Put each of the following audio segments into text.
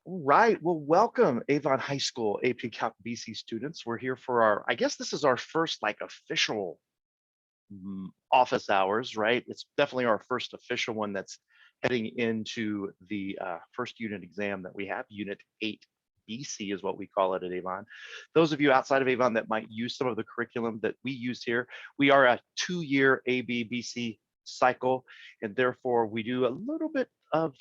Right. Well, welcome, Avon High School AP Calc BC students. We're here for our, I guess this is our first like official office hours, right? It's definitely our first official one that's heading into the first unit exam that we have. Unit 8 BC is what we call it at Avon. Those of you outside of Avon that might use some of the curriculum that we use here, we are a 2-year AB BC cycle, and therefore we do a little bit of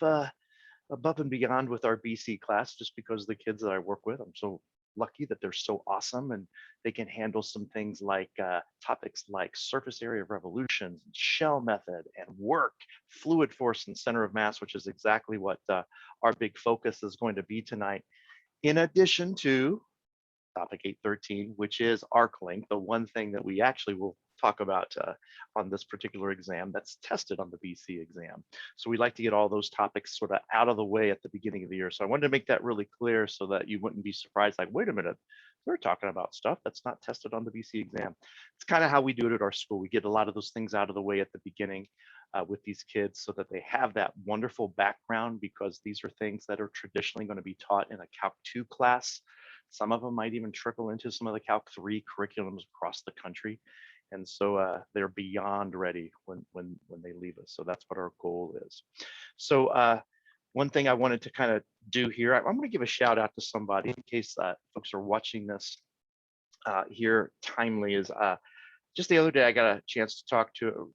above and beyond with our BC class, just because the kids that I work with, I'm so lucky that they're so awesome and they can handle some things like topics like surface area of revolutions, shell method, and work, fluid force, and center of mass, which is exactly what our big focus is going to be tonight. In addition to topic 813, which is arc length, the one thing that we actually will talk about on this particular exam that's tested on the BC exam. So we like to get all those topics sort of out of the way at the beginning of the year. So I wanted to make that really clear so that you wouldn't be surprised, like, wait a minute, we're talking about stuff that's not tested on the BC exam. It's kind of how we do it at our school. We get a lot of those things out of the way at the beginning with these kids so that they have that wonderful background, because these are things that are traditionally going to be taught in a Calc 2 class. Some of them might even trickle into some of the Calc 3 curriculums across the country. And so they're beyond ready when they leave us. So that's what our goal is. So one thing I wanted to kind of do here, I'm going to give a shout out to somebody in case folks are watching this here timely, is just the other day I got a chance to talk to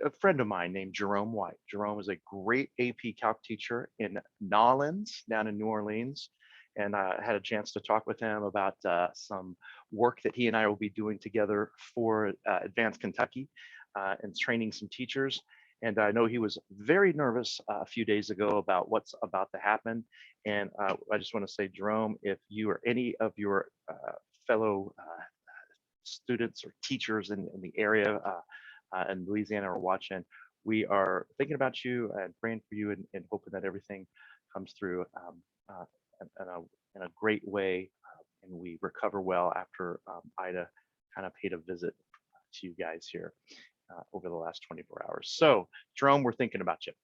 a friend of mine named Jerome White. Jerome is a great AP Calc teacher in Nolens down in New Orleans. And I had a chance to talk with him about some work that he and I will be doing together for Advanced Kentucky and training some teachers. And I know he was very nervous a few days ago about what's about to happen. And I just want to say, Jerome, if you or any of your fellow students or teachers in the area in Louisiana are watching, we are thinking about you and praying for you and hoping that everything comes through in a great way, and we recover well after Ida kind of paid a visit to you guys here over the last 24 hours. So Jerome, we're thinking about you.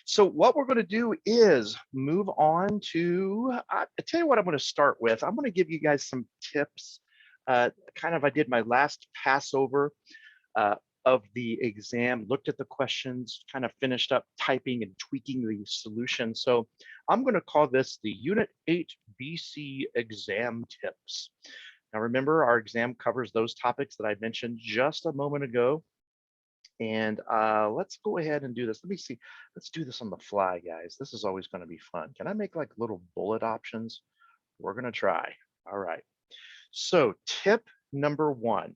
So what we're going to do is move on to, I tell you what I'm going to start with. I'm going to give you guys some tips. Kind of, I did my last Passover of the exam, looked at the questions, kind of finished up typing and tweaking the solution. So I'm going to call this the Unit 8 BC exam tips. Now remember, our exam covers those topics that I mentioned just a moment ago. And let's go ahead and do this. Let me see. Let's do this on the fly, guys. This is always going to be fun. Can I make like little bullet options? We're going to try. All right. So tip number 1.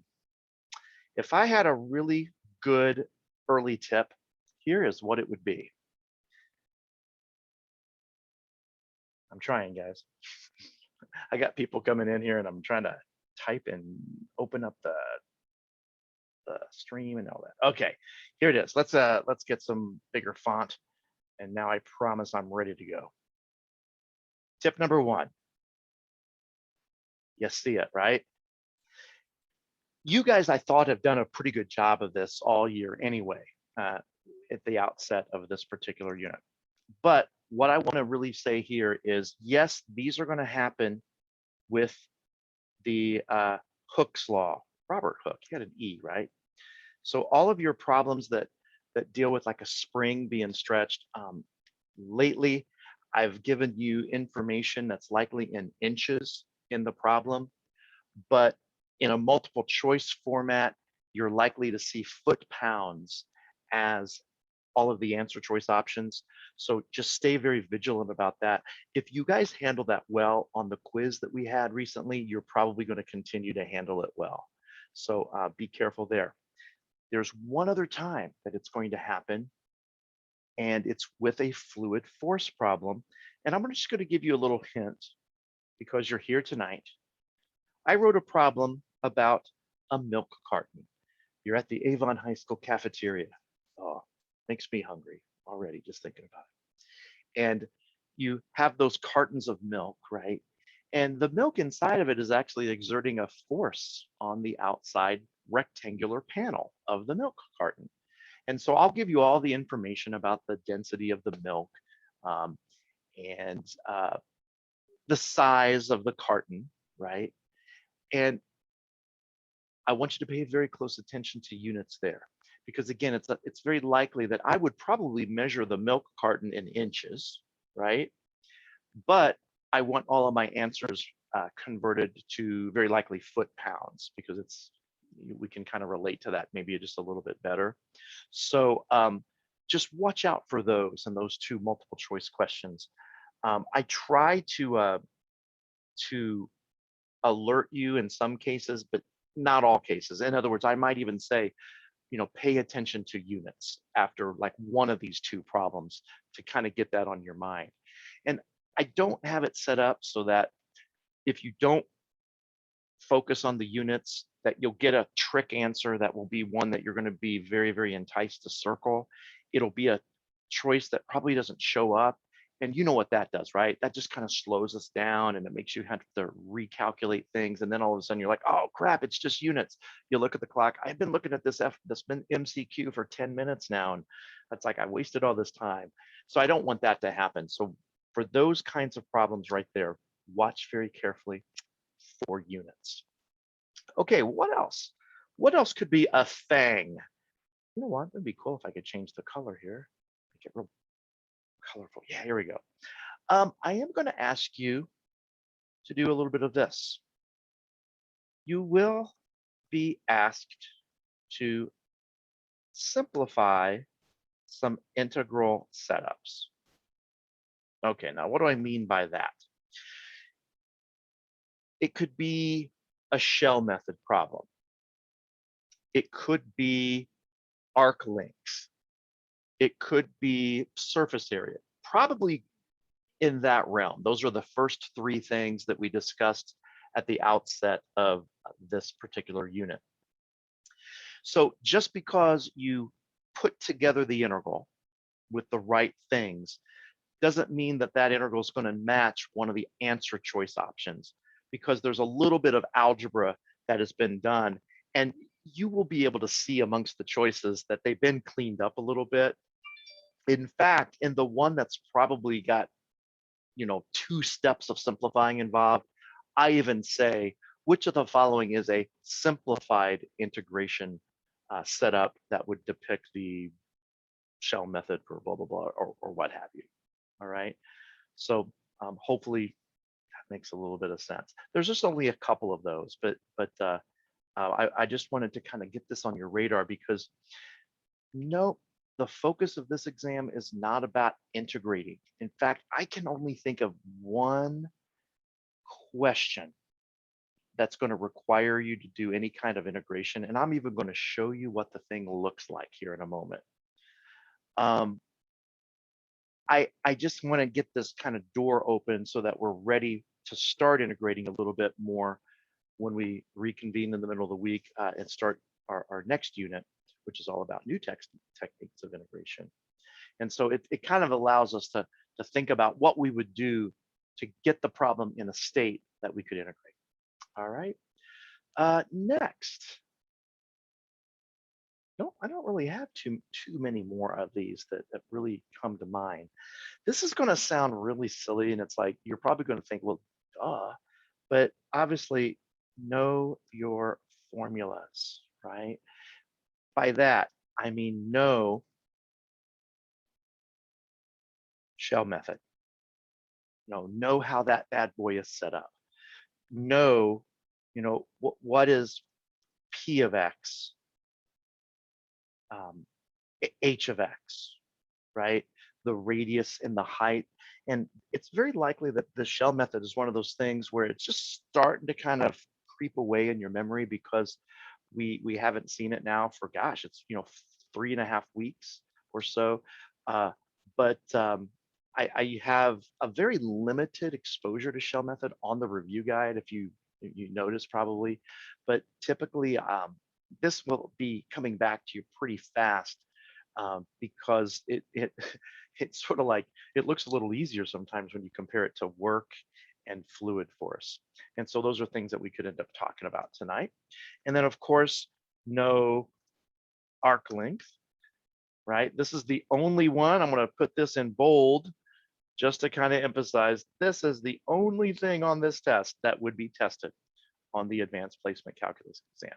If I had a really good early tip, here is what it would be. I'm trying, guys. I got people coming in here and I'm trying to type and open up the stream and all that. Okay, here it is. Let's get some bigger font. And now I promise I'm ready to go. Tip number 1. You see it, right? You guys, I thought, have done a pretty good job of this all year anyway, at the outset of this particular unit. But what I want to really say here is, yes, these are going to happen with the Hooke's law. Robert Hooke, he had an E, right? So all of your problems that deal with like a spring being stretched, lately, I've given you information that's likely in inches in the problem, but in a multiple choice format, you're likely to see foot-pounds as all of the answer choice options. So just stay very vigilant about that. If you guys handle that well on the quiz that we had recently, you're probably going to continue to handle it well. So be careful there. There's one other time that it's going to happen, and it's with a fluid force problem. And I'm just going to give you a little hint because you're here tonight. I wrote a problem about a milk carton. You're at the Avon High School cafeteria. Oh, makes me hungry already just thinking about it. And you have those cartons of milk, right? And the milk inside of it is actually exerting a force on the outside rectangular panel of the milk carton. And so I'll give you all the information about the density of the milk and the size of the carton, right? And I want you to pay very close attention to units there, because again, it's very likely that I would probably measure the milk carton in inches, right? But I want all of my answers converted to very likely foot-pounds, because we can kind of relate to that maybe just a little bit better. So just watch out for those and those two multiple choice questions. I try to alert you in some cases, but not all cases. In other words, I might even say, pay attention to units after like one of these two problems to kind of get that on your mind. And I don't have it set up so that if you don't focus on the units, that you'll get a trick answer that will be one that you're going to be very, very enticed to circle. It'll be a choice that probably doesn't show up. And you know what that does, right? That just kind of slows us down and it makes you have to recalculate things. And then all of a sudden you're like, oh crap, it's just units. You look at the clock. I've been looking at this MCQ for 10 minutes now. And that's like, I wasted all this time. So I don't want that to happen. So for those kinds of problems right there, watch very carefully for units. Okay, what else? What else could be a thing? You know what? It'd be cool if I could change the color here. Make it real colorful. Yeah, here we go. I am going to ask you to do a little bit of this. You will be asked to simplify some integral setups. Okay, now what do I mean by that? It could be a shell method problem. It could be arc length. It could be surface area, probably in that realm. Those are the first three things that we discussed at the outset of this particular unit. So just because you put together the integral with the right things doesn't mean that that integral is going to match one of the answer choice options, because there's a little bit of algebra that has been done, and you will be able to see amongst the choices that they've been cleaned up a little bit. In fact, in the one that's probably got, 2 steps of simplifying involved, I even say, which of the following is a simplified integration setup that would depict the shell method for blah, blah, blah, or what have you. All right. So hopefully that makes a little bit of sense. There's just only a couple of those, but I just wanted to kind of get this on your radar, because no, the focus of this exam is not about integrating. In fact, I can only think of one question that's going to require you to do any kind of integration. And I'm even going to show you what the thing looks like here in a moment. I just want to get this kind of door open so that we're ready to start integrating a little bit more when we reconvene in the middle of the week and start our next unit, which is all about new techniques of integration. And so it kind of allows us to think about what we would do to get the problem in a state that we could integrate. All right. Next. No, I don't really have too many more of these that really come to mind. This is going to sound really silly, and it's like you're probably going to think, well, duh, but obviously know your formulas, right? By that, I mean know shell method. Know how that bad boy is set up. Know, what is P of X, H of X, right? The radius and the height. And it's very likely that the shell method is one of those things where it's just starting to kind of creep away in your memory, because we haven't seen it now for, gosh, it's 3.5 weeks or so. But I have a very limited exposure to shell method on the review guide, if you notice probably, but typically this will be coming back to you pretty fast, because it's sort of like, it looks a little easier sometimes when you compare it to work and fluid force. And so those are things that we could end up talking about tonight. And then of course, know arc length, right? This is the only one. I'm going to put this in bold. just to kind of emphasize, this is the only thing on this test that would be tested on the advanced placement calculus exam.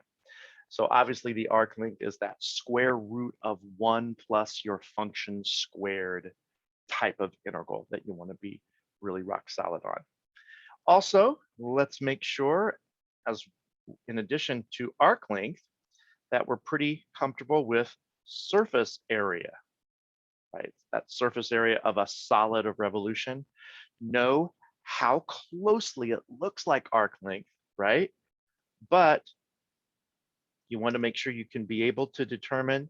So obviously the arc length is that square root of 1 plus your function squared type of integral that you want to be really rock solid on. Also, let's make sure, as in addition to arc length, that we're pretty comfortable with surface area, right? That surface area of a solid of revolution. Know how closely it looks like arc length, right? But you want to make sure you can be able to determine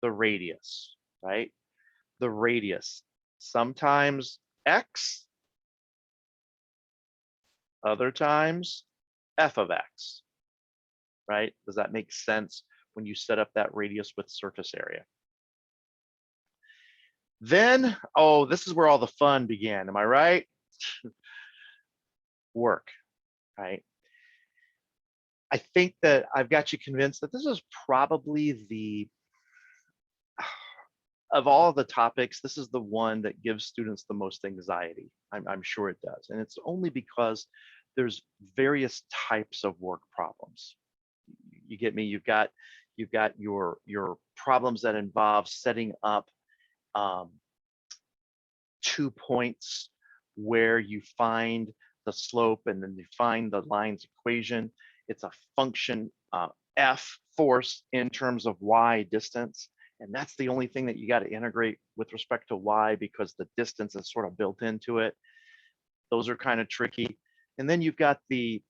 the radius, right? The radius. Sometimes x, other times f of x, right? Does that make sense when you set up that radius with surface area? Then, oh, this is where all the fun began. Am I right? Work, right? I think that I've got you convinced that this is probably the, of all the topics, this is the one that gives students the most anxiety. I'm sure it does. And it's only because there's various types of work problems. You get me? You've got your problems that involve setting up 2 points where you find the slope and then you find the line's equation. It's a function f force in terms of y distance. And that's the only thing that you got to integrate with respect to y, because the distance is sort of built into it. Those are kind of tricky. And then you've got the,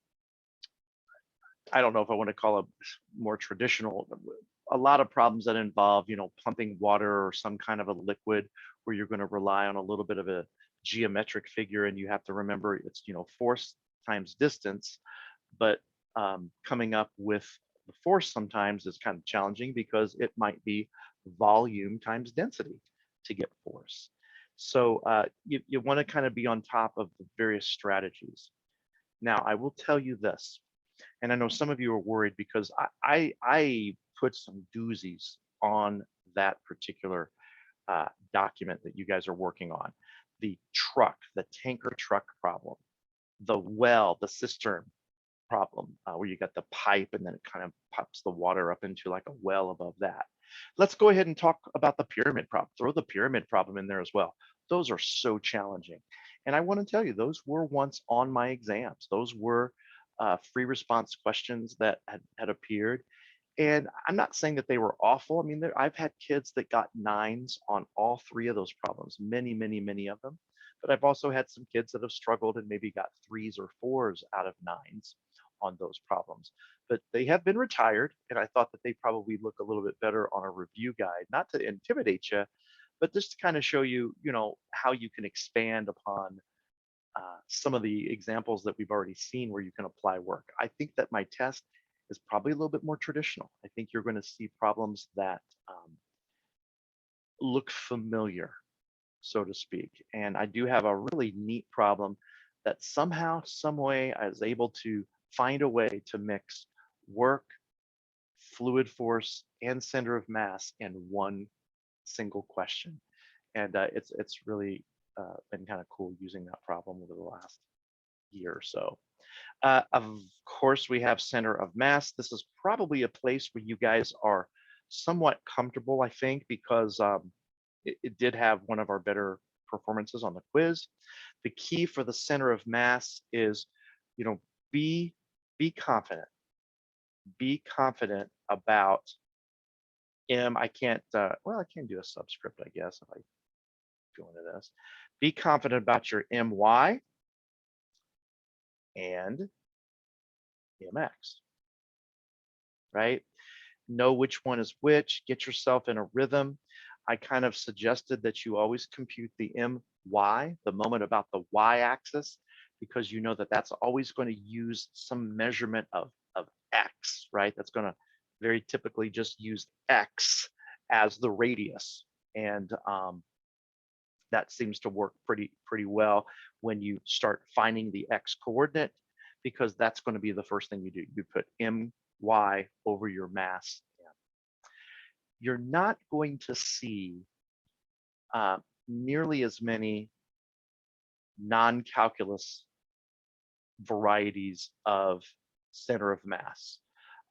I don't know if I want to call it more traditional, a lot of problems that involve, pumping water or some kind of a liquid where you're going to rely on a little bit of a geometric figure, and you have to remember it's, force times distance. But coming up with the force sometimes is kind of challenging because it might be volume times density to get force. So you want to kind of be on top of the various strategies. Now, I will tell you this, and I know some of you are worried because I put some doozies on that particular document that you guys are working on. The truck, the tanker truck problem, the well, the cistern problem, where you got the pipe and then it kind of pops the water up into like a well above that. Let's go ahead and talk about the pyramid problem. Throw the pyramid problem in there as well. Those are so challenging. And I want to tell you, those were once on my exams. Those were free response questions that had appeared. And I'm not saying that they were awful. I mean, I've had kids that got 9s on all 3 of those problems, many, many, many of them. But I've also had some kids that have struggled and maybe got 3s or 4s out of 9s on those problems. But they have been retired, and I thought that they probably look a little bit better on a review guide, not to intimidate you, but just to kind of show you, how you can expand upon some of the examples that we've already seen where you can apply work. I think that my test is probably a little bit more traditional. I think you're going to see problems that look familiar, so to speak. And I do have a really neat problem that somehow, some way, I was able to find a way to mix work, fluid force, and center of mass in one single question. And it's really been kind of cool using that problem over the last year or so. Of course, we have center of mass. This is probably a place where you guys are somewhat comfortable, I think, because it did have one of our better performances on the quiz. The key for the center of mass is, be confident. Be confident about M. I can't, well, I can do a subscript, I guess, if I go into this. Be confident about your MY and MX, right? Know which one is which, get yourself in a rhythm. I kind of suggested that you always compute the MY, the moment about the Y axis, because you know that that's always going to use some measurement of X, right? That's going to very typically just use X as the radius. And that seems to work pretty well when you start finding the X coordinate, because that's going to be the first thing you do. You put MY over your mass. You're not going to see nearly as many non-calculus varieties of center of mass.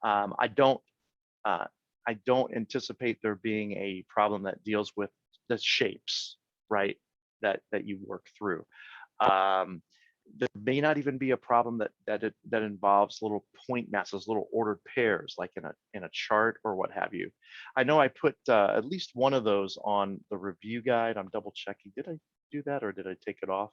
Um, I don't uh, I don't anticipate there being a problem that deals with the shapes, right? That you work through. Um, there may not even be a problem that involves little point masses, little ordered pairs, like in a chart or what have you. I know I put at least one of those on the review guide. I'm double checking. Did I do that or did I take it off?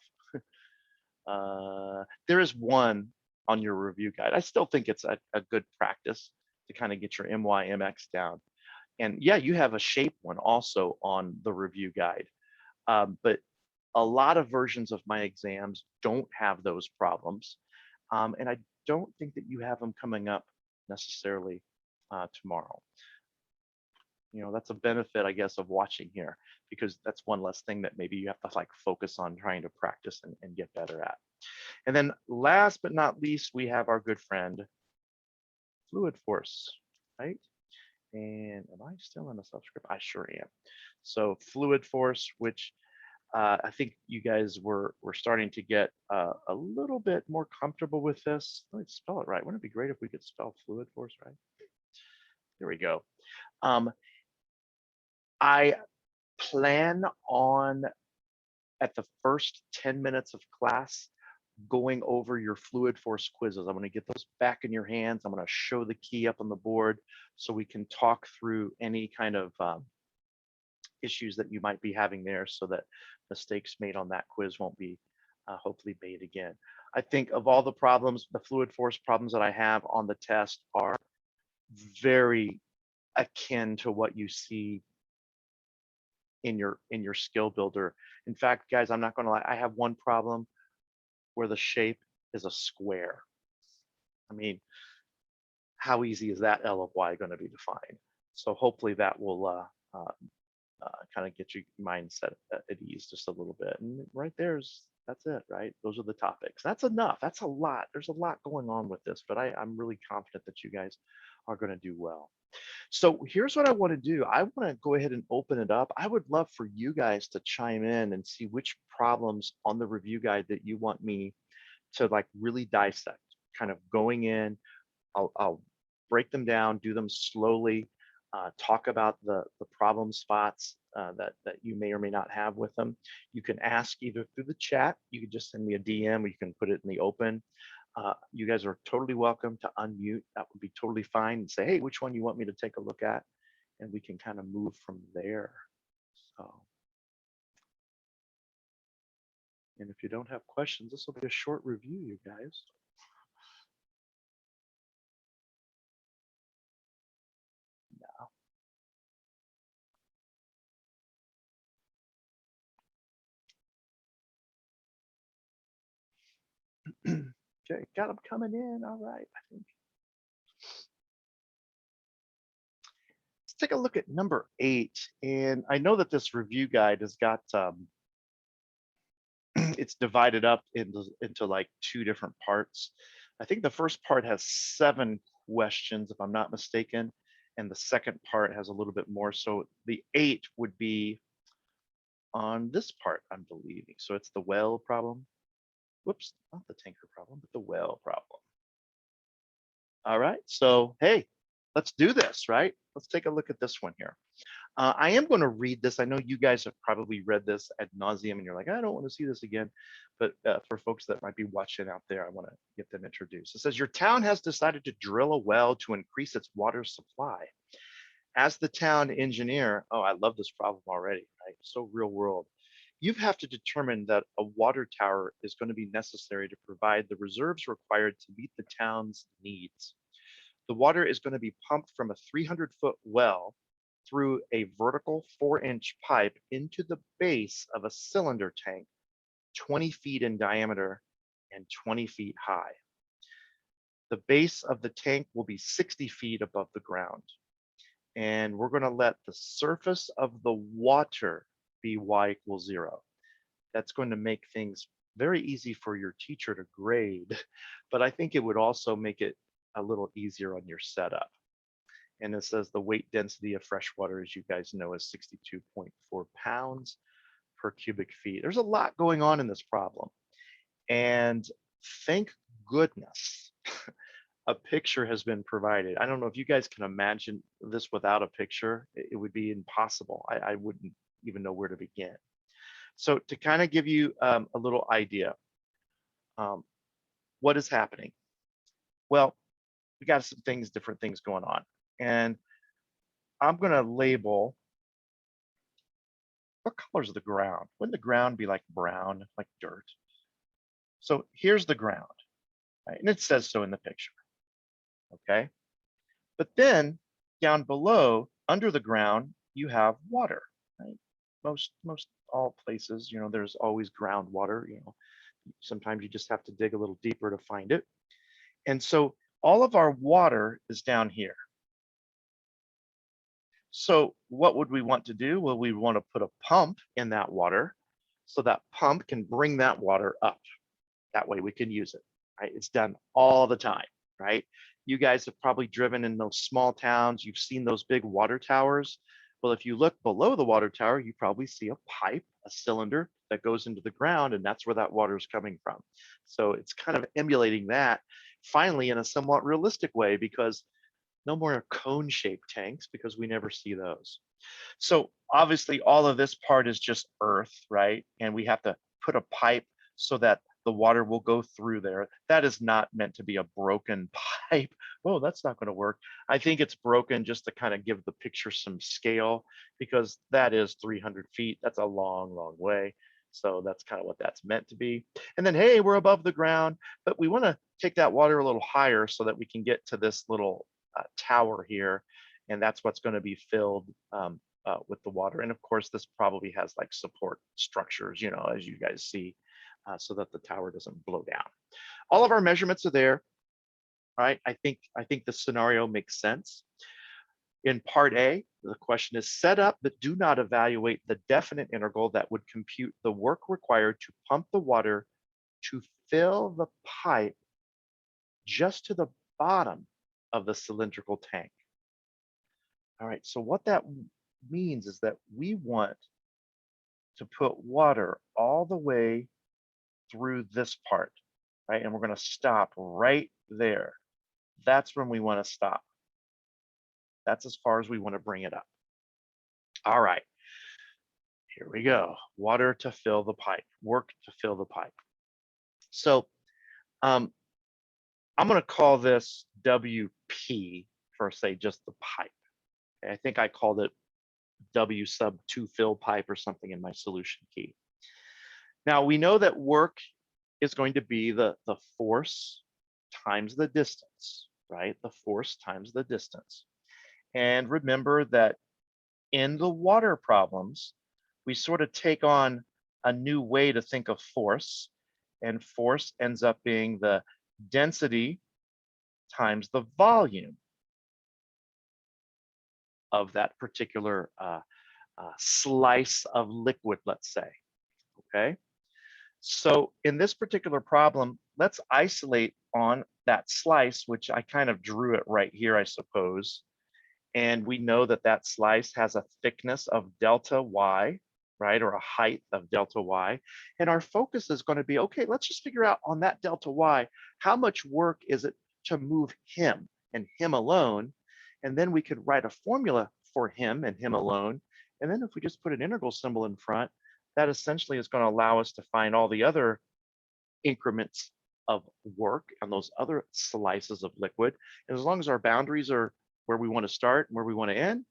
There is one on your review guide. I still think it's a good practice to kind of get your MYMX down. And yeah, you have a shape one also on the review guide. But a lot of versions of my exams don't have those problems. And I don't think that you have them coming up necessarily tomorrow. You know, that's a benefit, I guess, of watching here, because that's one less thing that maybe you have to like focus on trying to practice and get better at. And then last but not least, we have our good friend, fluid force, right? And am I still in a subscript? I sure am. So fluid force, which I think you guys were starting to get a little bit more comfortable with this. Let me spell it right. Wouldn't it be great if we could spell fluid force right? Here we go. I plan on at the first 10 minutes of class going over your fluid force quizzes. I'm going to get those back in your hands. I'm going to show the key up on the board so we can talk through any kind of issues that you might be having there, so that mistakes made on that quiz won't be hopefully made again. I think of all the problems, the fluid force problems that I have on the test are very akin to what you see in your skill builder. In fact, guys, I'm not going to lie, I have one problem where the shape is a square. I mean, how easy is that L of Y going to be defined? So hopefully that will kind of get your mindset at ease just a little bit. And right that's it, right? Those are the topics. That's enough. That's a lot. There's a lot going on with this, but I'm really confident that you guys are going to do well. So here's what I want to do. I want to go ahead and open it up. I would love for you guys to chime in and see which problems on the review guide that you want me to like really dissect, kind of going in. I'll break them down, do them slowly, talk about the problem spots that you may or may not have with them. You can ask either through the chat, you can just send me a DM, or you can put it in the open. You guys are totally welcome to unmute. That would be totally fine, and say, hey, which one you want me to take a look at? And we can kind of move from there. So, and if you don't have questions, this will be a short review, you guys. Okay, got them coming in. All right, I think. Let's take a look at number 8. And I know that this review guide has got, it's divided up into like 2 different parts. I think the first part has 7 questions, if I'm not mistaken. And the second part has a little bit more. So the 8 would be on this part, I'm believing. So it's the well problem. Whoops, not the tanker problem, but the well problem. All right, so hey, let's do this, right? Let's take a look at this one here. I am going to read this. I know you guys have probably read this ad nauseum, and you're like, I don't want to see this again. But for folks that might be watching out there, I want to get them introduced. It says, your town has decided to drill a well to increase its water supply. As the town engineer, oh, I love this problem already, right? So real world. You have to determine that a water tower is going to be necessary to provide the reserves required to meet the town's needs. The water is going to be pumped from a 300-foot well through a vertical 4-inch pipe into the base of a cylinder tank, 20 feet in diameter and 20 feet high. The base of the tank will be 60 feet above the ground. And we're going to let the surface of the water be y equals 0. That's going to make things very easy for your teacher to grade, but I think it would also make it a little easier on your setup. And it says the weight density of fresh water, as you guys know, is 62.4 pounds per cubic feet. There's a lot going on in this problem. And thank goodness a picture has been provided. I don't know if you guys can imagine this without a picture. It would be impossible. I wouldn't even know where to begin. So to kind of give you a little idea, um, what is happening? Well, we got some things, different things going on. And I'm going to label what color is the ground? Wouldn't the ground be like brown, like dirt? So here's the ground, right? And it says so in the picture, okay? But then down below, under the ground, you have water, right? Most all places, you know, there's always groundwater, you know. Sometimes you just have to dig a little deeper to find it. And so all of our water is down here. So what would we want to do? Well, we want to put a pump in that water so that pump can bring that water up. That way we can use it, right? It's done all the time, right? You guys have probably driven in those small towns. You've seen those big water towers. Well, if you look below the water tower, you probably see a pipe, a cylinder that goes into the ground, and that's where that water is coming from. So it's kind of emulating that finally in a somewhat realistic way, because no more cone-shaped tanks, because we never see those. So obviously all of this part is just earth, right? And we have to put a pipe so that the water will go through there. That is not meant to be a broken pipe. Oh, that's not going to work. I think it's broken just to kind of give the picture some scale, because that is 300 feet. That's a long, long way. So that's kind of what that's meant to be. And then, hey, we're above the ground, but we want to take that water a little higher so that we can get to this little tower here. And that's what's going to be filled with the water. And of course, this probably has like support structures, you know, as you guys see, so that the tower doesn't blow down. All of our measurements are there, right? I think the scenario makes sense. In part A, the question is set up, but do not evaluate the definite integral that would compute the work required to pump the water to fill the pipe just to the bottom of the cylindrical tank. All right, so what that means is that we want to put water all the way through this part, right? And we're going to stop right there. That's when we want to stop. That's as far as we want to bring it up. All right, here we go. Water to fill the pipe, work to fill the pipe. So I'm going to call this WP for, say, just the pipe. Okay, I think I called it W sub 2 fill pipe or something in my solution key. Now we know that work is going to be the force times the distance, right? The force times the distance. And remember that in the water problems, we sort of take on a new way to think of force, and force ends up being the density times the volume of that particular slice of liquid, let's say, okay? So in this particular problem, let's isolate on that slice, which I kind of drew it right here, I suppose. And we know that that slice has a thickness of delta y, right? Or a height of delta y. And our focus is going to be, okay, let's just figure out on that delta y, how much work is it to move him and him alone? And then we could write a formula for him and him alone. And then if we just put an integral symbol in front, that essentially is going to allow us to find all the other increments of work on those other slices of liquid. And as long as our boundaries are where we want to start and where we want to end,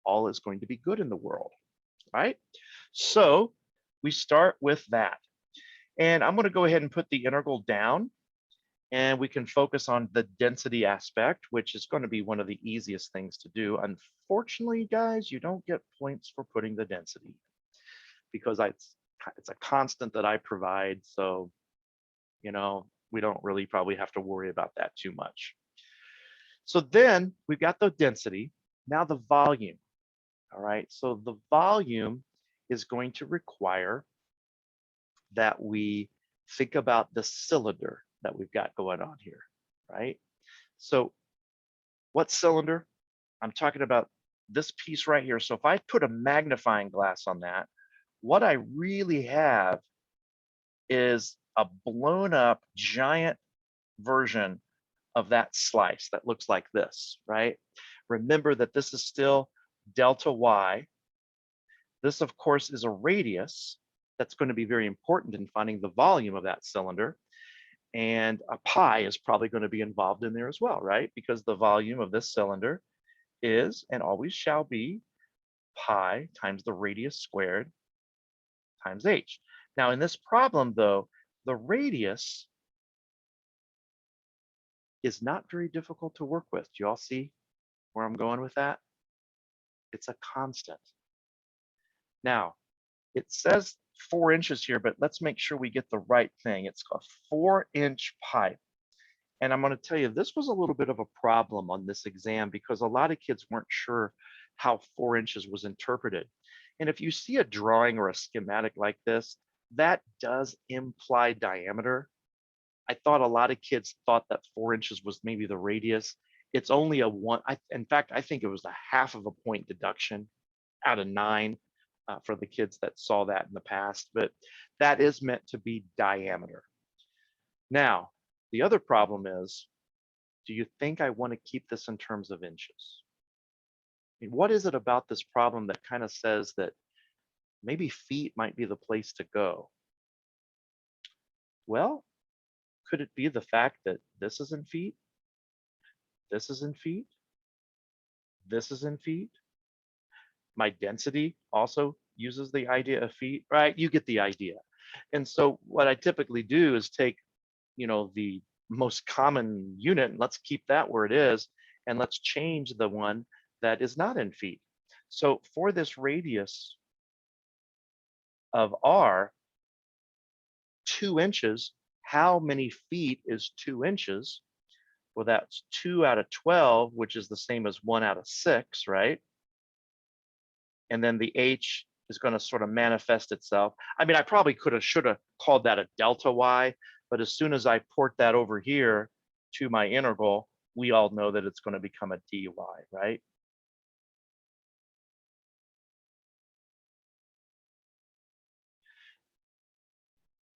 all is going to be good in the world, right? So we start with that. And I'm going to go ahead and put the integral down, and we can focus on the density aspect, which is going to be one of the easiest things to do. Unfortunately, guys, you don't get points for putting the density, because it's a constant that I provide. So, you know, we don't really probably have to worry about that too much. So then we've got the density, now the volume. All right, so the volume is going to require that we think about the cylinder that we've got going on here, right? So what cylinder? I'm talking about this piece right here. So if I put a magnifying glass on that, What I really have is a blown up giant version of that slice that looks like this, right? Remember that this is still delta y. This, of course, is a radius that's going to be very important in finding the volume of that cylinder. And a pi is probably going to be involved in there as well, right? Because the volume of this cylinder is and always shall be pi times the radius squared times h. Now, in this problem, though, the radius is not very difficult to work with. Do you all see where I'm going with that? It's a constant. Now, it says 4 inches here, but let's make sure we get the right thing. It's a 4-inch pipe. And I'm going to tell you, this was a little bit of a problem on this exam because a lot of kids weren't sure how 4 inches was interpreted. And if you see a drawing or a schematic like this, that does imply diameter. I thought a lot of kids thought that 4 inches was maybe the radius. It's only a one. In fact, I think it was a half of a point deduction out of 9 for the kids that saw that in the past, but that is meant to be diameter. Now, the other problem is, do you think I want to keep this in terms of inches? I mean, what is it about this problem that kind of says that maybe feet might be the place to go? Well, could it be the fact that this is in feet, this is in feet, this is in feet? My density also uses the idea of feet, right? You get the idea. And so what I typically do is take, the most common unit, and let's keep that where it is, and let's change the one that is not in feet. So for this radius of r, 2 inches, how many feet is 2 inches? Well, that's 2 out of 12, which is the same as 1 out of 6, right? And then the h is going to sort of manifest itself. I mean, I probably should have called that a delta y, but as soon as I port that over here to my integral, we all know that it's going to become a dy, right?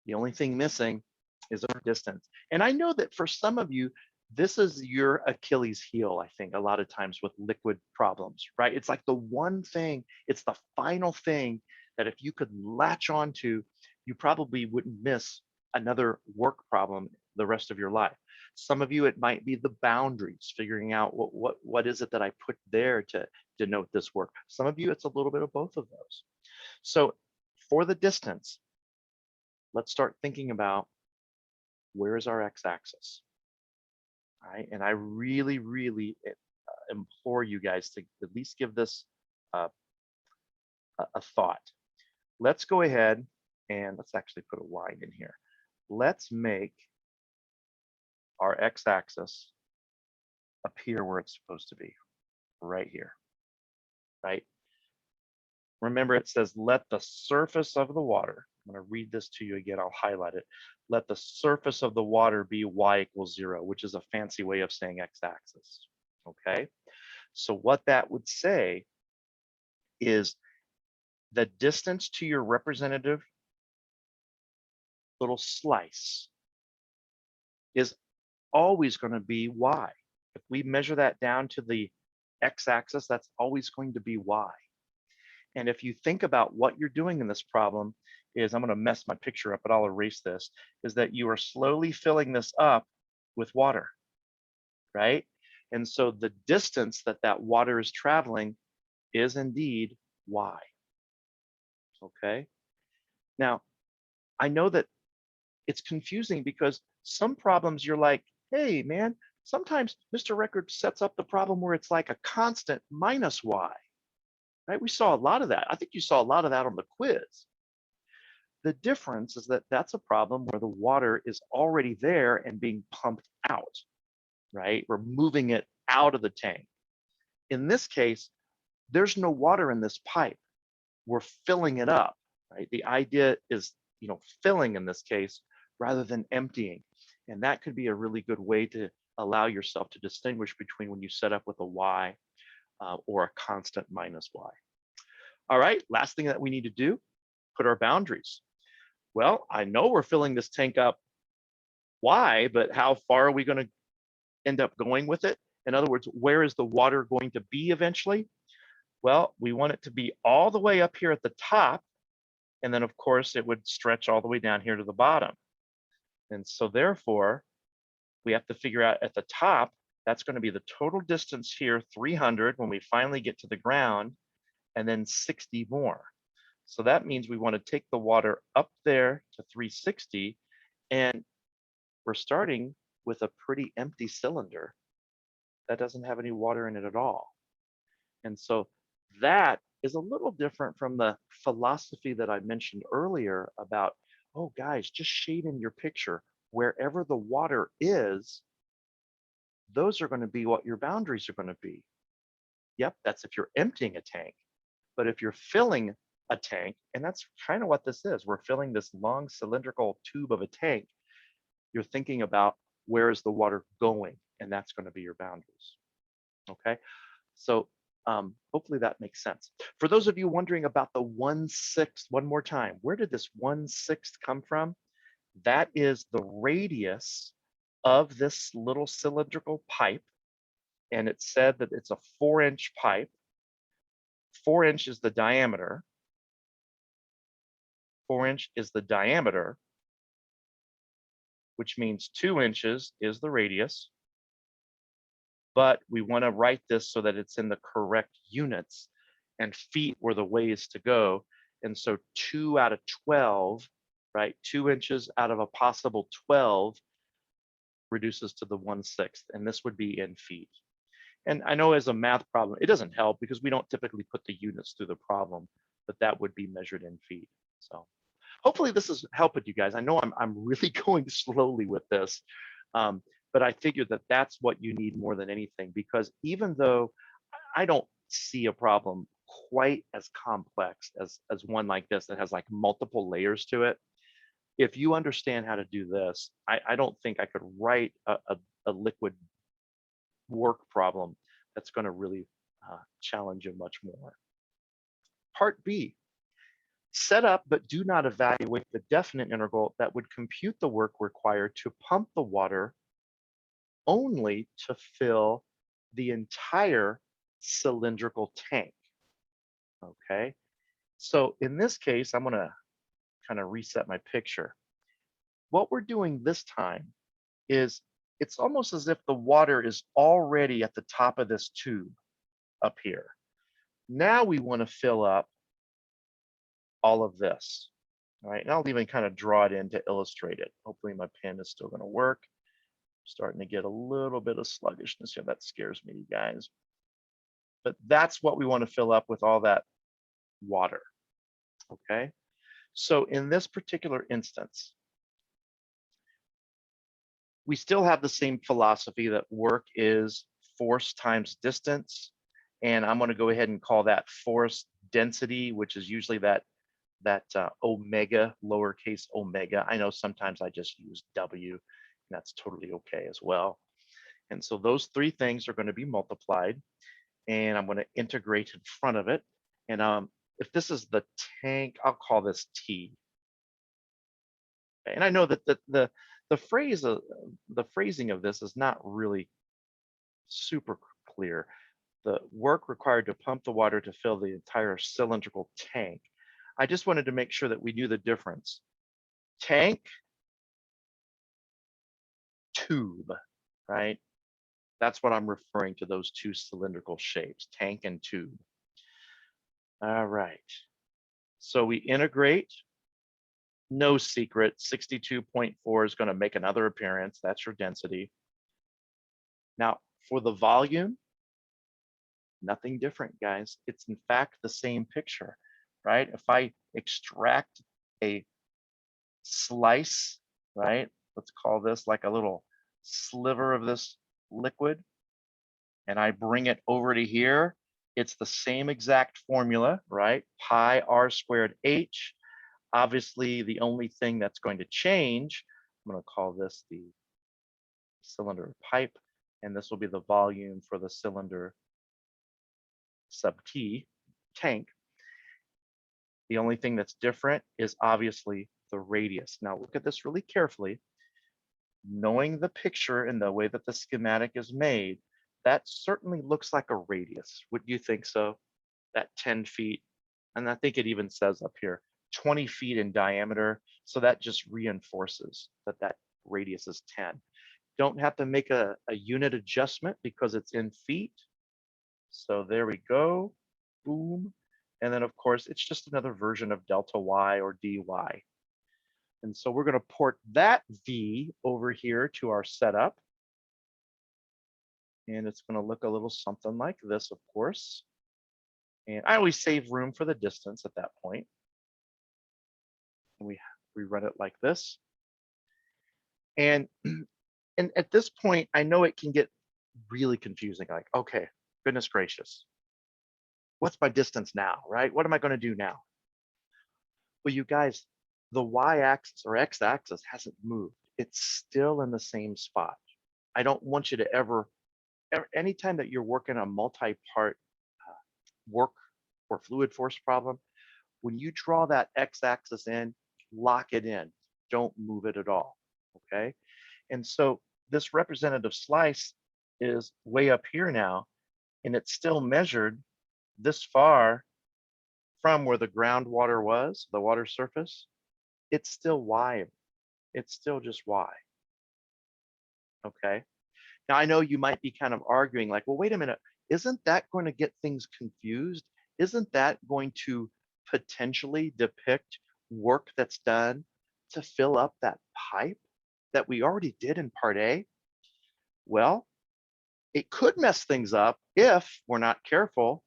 The only thing missing is our distance. And I know that for some of you, this is your Achilles heel, I think, a lot of times with liquid problems, right? It's like the one thing, it's the final thing that if you could latch onto, you probably wouldn't miss another work problem the rest of your life. Some of you, it might be the boundaries, figuring out what is it that I put there to denote this work. Some of you, it's a little bit of both of those. So for the distance, let's start thinking about where is our x-axis, right? And I really, really implore you guys to at least give this a thought. Let's go ahead and let's actually put a line in here. Let's make our x-axis appear where it's supposed to be, right here, right? Remember, it says, let the surface of the water, I'm going to read this to you again, I'll highlight it. Let the surface of the water be y equals 0, which is a fancy way of saying x-axis, okay? So what that would say is the distance to your representative little slice is always going to be y. If we measure that down to the x-axis, that's always going to be y. And if you think about what you're doing in this problem is, I'm going to mess my picture up, but I'll erase this, is that you are slowly filling this up with water, right? And so the distance that that water is traveling is indeed y, okay? Now, I know that it's confusing because some problems you're like, hey, man, sometimes Mr. Record sets up the problem where it's like a constant minus y, right? We saw a lot of that. I think you saw a lot of that on the quiz. The difference is that that's a problem where the water is already there and being pumped out, right? We're moving it out of the tank. In this case, there's no water in this pipe. We're filling it up, right? The idea is, filling in this case rather than emptying. And that could be a really good way to allow yourself to distinguish between when you set up with a y or a constant minus y. All right, last thing that we need to do put our boundaries. Well, I know we're filling this tank up. Why? But how far are we going to end up going with it? In other words, where is the water going to be eventually? Well, we want it to be all the way up here at the top. And then, of course, it would stretch all the way down here to the bottom. And so therefore, we have to figure out at the top, that's going to be the total distance here, 300 when we finally get to the ground, and then 60 more. So that means we want to take the water up there to 360, and we're starting with a pretty empty cylinder that doesn't have any water in it at all. And so that is a little different from the philosophy that I mentioned earlier about, oh, guys, just shade in your picture. Wherever the water is, those are going to be what your boundaries are going to be. Yep, that's if you're emptying a tank. But if you're filling a tank, and that's kind of what this is, we're filling this long cylindrical tube of a tank, you're thinking about where is the water going, and that's going to be your boundaries. Okay, so hopefully that makes sense. For those of you wondering about the 1/6, one more time, where did this 1/6 come from? That is the radius of this little cylindrical pipe. And it said that it's a 4-inch pipe. 4-inch is the diameter. 4-inch is the diameter, which means 2 inches is the radius. But we want to write this so that it's in the correct units, and feet were the ways to go. And so 2 out of 12, right? 2 inches out of a possible 12 reduces to the 1/6, and this would be in feet. And I know as a math problem, it doesn't help because we don't typically put the units through the problem, but that would be measured in feet. So hopefully this is helping you guys. I know I'm really going slowly with this, but I figured that that's what you need more than anything, because even though I don't see a problem quite as complex as one like this that has like multiple layers to it, if you understand how to do this, I don't think I could write a liquid work problem that's going to really challenge you much more. Part B, set up but do not evaluate the definite integral that would compute the work required to pump the water only to fill the entire cylindrical tank. Okay, so in this case, I'm going to kind of reset my picture. What we're doing this time is it's almost as if the water is already at the top of this tube up here. Now we want to fill up all of this. All right, and I'll even kind of draw it in to illustrate it. Hopefully my pen is still going to work. I'm starting to get a little bit of sluggishness here. That scares me, you guys. But that's what we want to fill up with all that water. Okay, so in this particular instance, we still have the same philosophy that work is force times distance. And I'm going to go ahead and call that force density, which is usually that omega, lowercase omega. I know sometimes I just use W, and that's totally okay as well. And so those three things are going to be multiplied, and I'm going to integrate in front of it. And if this is the tank, I'll call this T. And I know that the phrasing of this is not really super clear. The work required to pump the water to fill the entire cylindrical tank. I just wanted to make sure that we knew the difference. Tank, tube, right? That's what I'm referring to, those two cylindrical shapes, tank and tube. All right. So we integrate. No secret, 62.4 is going to make another appearance. That's your density. Now, for the volume, nothing different, guys. It's in fact the same picture, right? If I extract a slice, right? Let's call this like a little sliver of this liquid, and I bring it over to here, it's the same exact formula, right? Pi r squared h. Obviously, the only thing that's going to change, I'm going to call this the cylinder pipe, and this will be the volume for the cylinder sub T tank. The only thing that's different is obviously the radius. Now look at this really carefully. Knowing the picture and the way that the schematic is made, that certainly looks like a radius. Would you think so? That 10 feet, and I think it even says up here 20 feet in diameter. So that just reinforces that that radius is 10. Don't have to make a unit adjustment because it's in feet. So there we go, boom. And then of course, it's just another version of delta y or dy. And so we're going to port that V over here to our setup. And it's going to look a little something like this, of course. And I always save room for the distance at that point. And we run it like this. And at this point, I know it can get really confusing. Like, okay, goodness gracious, what's my distance now, right? What am I going to do now? Well, you guys, the y-axis or x-axis hasn't moved. It's still in the same spot. I don't want you to ever anytime that you're working a multi-part work or fluid force problem, when you draw that x-axis in, lock it in. Don't move it at all, okay? And so this representative slice is way up here now, and it's still measured this far from where the groundwater was, the water surface. It's still y. It's still just y, okay? Now, I know you might be kind of arguing like, well, wait a minute, isn't that going to get things confused? Isn't that going to potentially depict work that's done to fill up that pipe that we already did in part A? Well, it could mess things up if we're not careful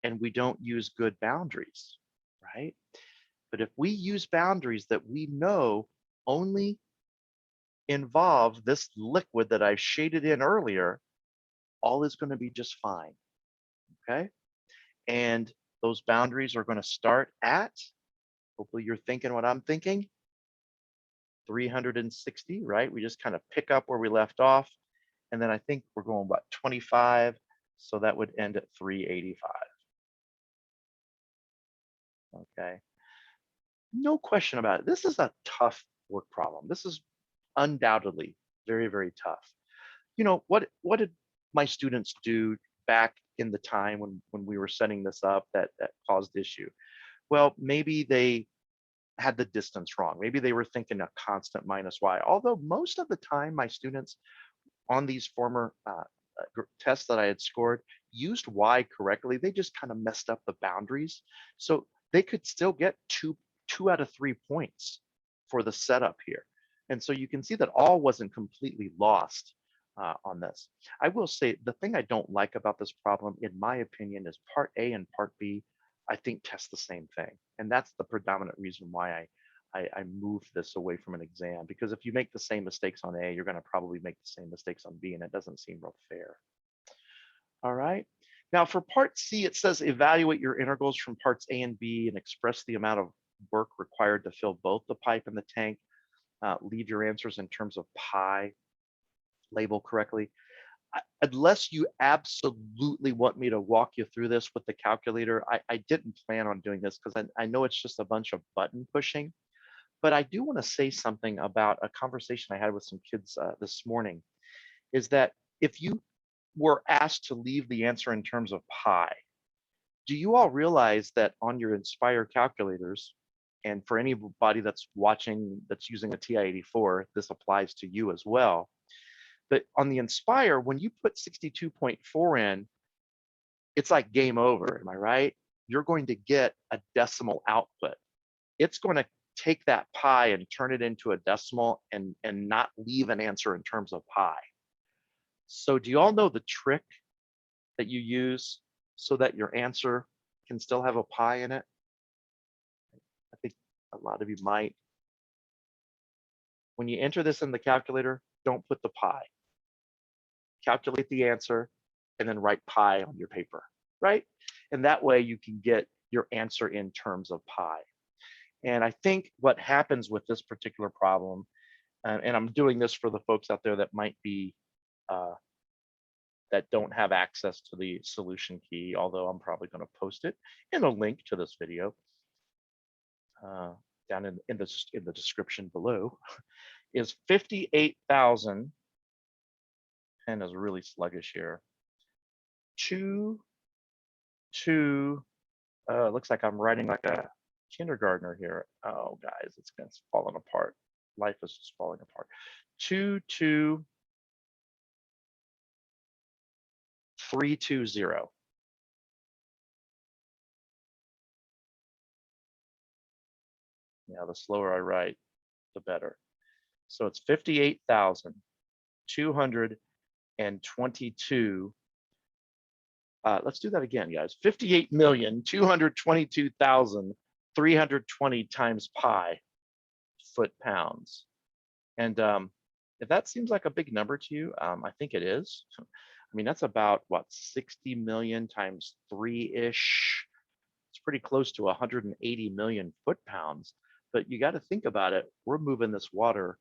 and we don't use good boundaries, right? But if we use boundaries that we know only involve this liquid that I shaded in earlier, all is going to be just fine, okay? And those boundaries are going to start at, hopefully you're thinking what I'm thinking, 360, right? We just kind of pick up where we left off. And then I think we're going about 25. So that would end at 385. Okay. No question about it. This is a tough work problem. This is undoubtedly very, very tough. You know, what did my students do back in the time when we were setting this up that caused issue? Well, maybe they had the distance wrong. Maybe they were thinking a constant minus y. Although most of the time, my students on these former tests that I had scored used y correctly. They just kind of messed up the boundaries. So they could still get two out of 3 points for the setup here. And so you can see that all wasn't completely lost on this. I will say the thing I don't like about this problem, in my opinion, is part A and part B, I think test the same thing. And that's the predominant reason why I moved this away from an exam, because if you make the same mistakes on A, you're going to probably make the same mistakes on B, and it doesn't seem real fair. All right. Now for part C, it says evaluate your integrals from parts A and B and express the amount of work required to fill both the pipe and the tank. Leave your answers in terms of pi, label correctly. Unless you absolutely want me to walk you through this with the calculator, I didn't plan on doing this because I know it's just a bunch of button pushing. But I do want to say something about a conversation I had with some kids this morning, is that if you were asked to leave the answer in terms of pi, do you all realize that on your Inspire calculators, and for anybody that's watching that's using a TI-84, this applies to you as well. But on the Inspire, when you put 62.4 in, it's like game over, am I right? You're going to get a decimal output. It's going to take that pi and turn it into a decimal and not leave an answer in terms of pi. So do you all know the trick that you use so that your answer can still have a pi in it? I think a lot of you might. When you enter this in the calculator, don't put the pi. Calculate the answer and then write pi on your paper, right? And that way you can get your answer in terms of pi. And I think what happens with this particular problem, and I'm doing this for the folks out there that might be, that don't have access to the solution key, although I'm probably going to post it in a link to this video. down in the description below, is 58,000. Pen is really sluggish here. Looks like I'm writing like a kindergartner here. Oh, guys, it's falling apart. Life is just falling apart. 22320. Yeah, the slower I write, the better. So it's 58,222. Let's do that again, guys. 58,222,320 times pi foot-pounds. And if that seems like a big number to you, I think it is. I mean, that's about what, 60 million times 3-ish. It's pretty close to 180 million foot-pounds. But you got to think about it. We're moving this water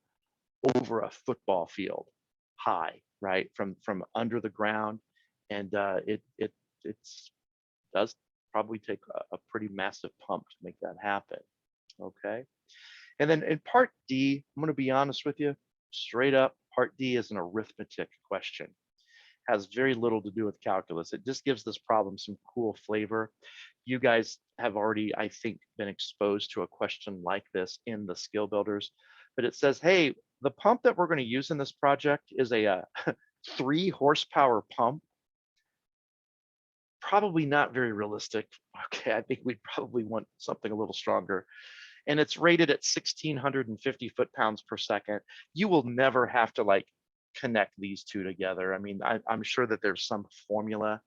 over a football field high, right? From under the ground. And it does probably take a pretty massive pump to make that happen. Okay. And then in part D, I'm going to be honest with you, straight up, part D is an arithmetic question. Has very little to do with calculus. It just gives this problem some cool flavor. You guys have already, I think, been exposed to a question like this in the skill builders, but it says, hey, the pump that we're going to use in this project is a 3 horsepower pump. Probably not very realistic. Okay, I think we'd probably want something a little stronger. And it's rated at 1,650 foot-pounds per second. You will never have to like connect these two together. I mean, I'm sure that there's some formula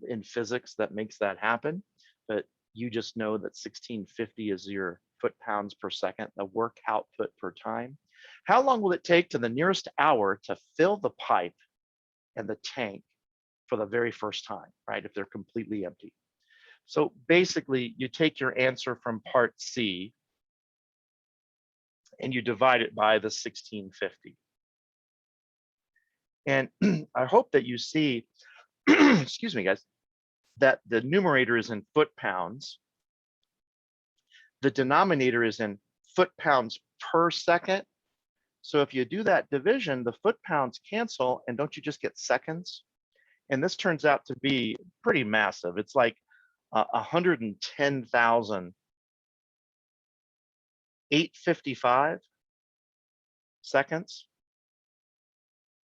in physics that makes that happen, but you just know that 1,650 is your foot-pounds per second, the work output per time. How long will it take to the nearest hour to fill the pipe and the tank for the very first time, right? If they're completely empty. So basically, you take your answer from part C and you divide it by the 1,650. And I hope that you see, excuse me, guys, that the numerator is in foot-pounds. The denominator is in foot-pounds per second. So if you do that division, the foot-pounds cancel, and don't you just get seconds? And this turns out to be pretty massive. It's like 110,855 seconds.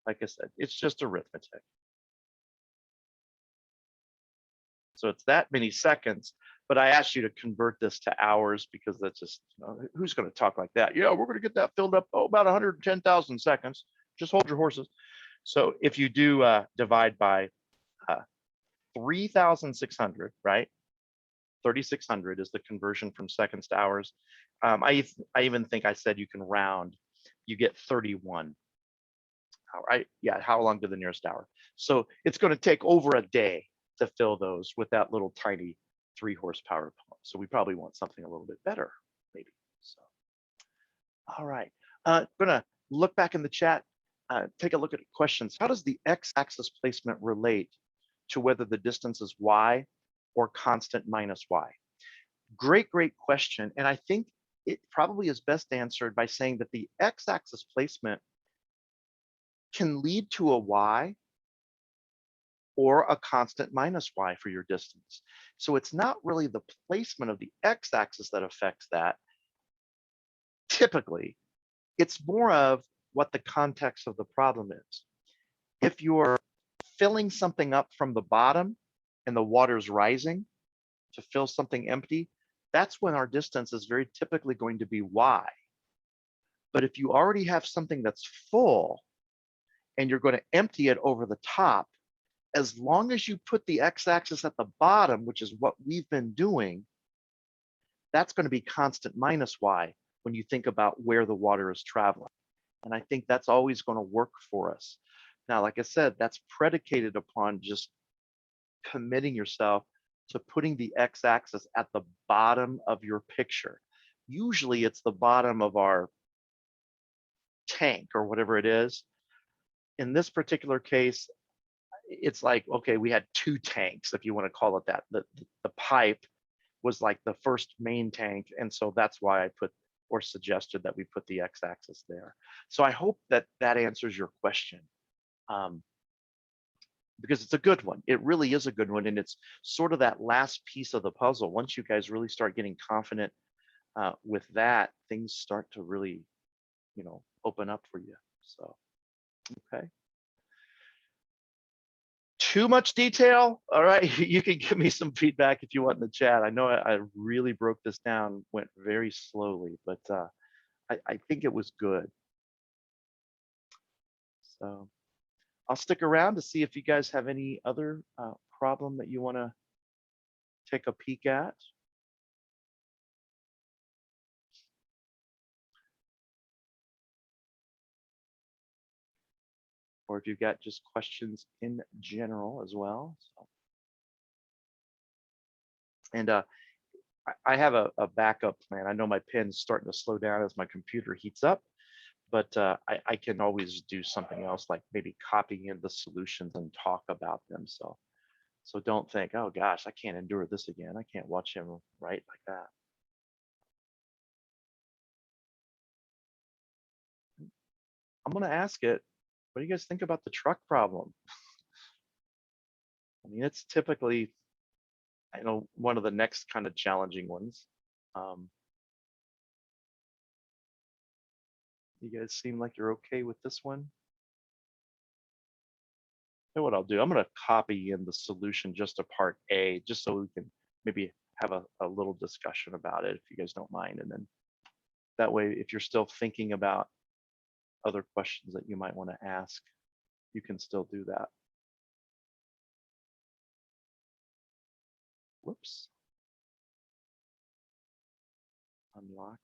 Like I said, it's just arithmetic. So it's that many seconds, but I asked you to convert this to hours because that's just, who's going to talk like that? Yeah, we're going to get that filled up, about 110,000 seconds. Just hold your horses. So if you do divide by 3,600, right? 3,600 is the conversion from seconds to hours. I even think I said you can round. You get 31. All right. Yeah. How long to the nearest hour? So it's going to take over a day to fill those with that little tiny 3 horsepower pump. So we probably want something a little bit better, maybe. So, all right. Going to look back in the chat. Take a look at questions. How does the x-axis placement relate to whether the distance is y or constant minus y? Great question. And I think it probably is best answered by saying that the x-axis placement can lead to a y or a constant minus y for your distance. So it's not really the placement of the x-axis that affects that. Typically, it's more of what the context of the problem is. If you're filling something up from the bottom and the water's rising to fill something empty, that's when our distance is very typically going to be y. But if you already have something that's full and you're going to empty it over the top, as long as you put the x-axis at the bottom, which is what we've been doing, that's going to be constant minus y when you think about where the water is traveling. And I think that's always going to work for us. Now, like I said, that's predicated upon just committing yourself to putting the x-axis at the bottom of your picture. Usually it's the bottom of our tank or whatever it is. In this particular case, it's like, okay, we had 2 tanks, if you want to call it that. The pipe was like the first main tank. And so that's why I put or suggested that we put the x-axis there. So I hope that that answers your question. Because it's a good one. It really is a good one. And it's sort of that last piece of the puzzle. Once you guys really start getting confident with that, things start to really, open up for you. So, okay. Too much detail? All right, you can give me some feedback if you want in the chat. I know I really broke this down, went very slowly, but I think it was good. So I'll stick around to see if you guys have any other problem that you want to take a peek at. Or if you've got just questions in general as well. So. And I have a backup plan. I know my pen's starting to slow down as my computer heats up, but I can always do something else, like maybe copy in the solutions and talk about them. So don't think, oh gosh, I can't endure this again. I can't watch him write like that. I'm gonna ask it. What do you guys think about the truck problem? I mean, it's typically, one of the next kind of challenging ones. You guys seem like you're okay with this one. You know what I'll do? I'm going to copy in the solution just to part A, just so we can maybe have a little discussion about it, if you guys don't mind. And then that way, if you're still thinking about other questions that you might want to ask, you can still do that. Whoops. Unlock,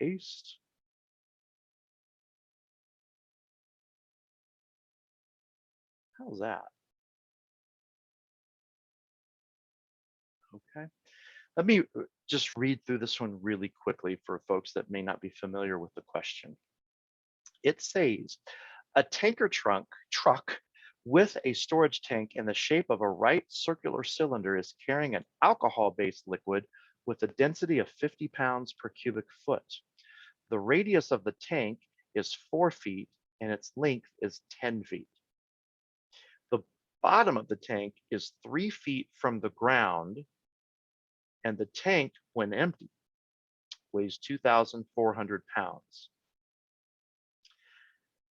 paste. How's that? Okay. Let me just read through this one really quickly for folks that may not be familiar with the question. It says, a tanker truck with a storage tank in the shape of a right circular cylinder is carrying an alcohol-based liquid with a density of 50 pounds per cubic foot. The radius of the tank is 4 feet and its length is 10 feet. The bottom of the tank is 3 feet from the ground, and the tank, when empty, weighs 2,400 pounds.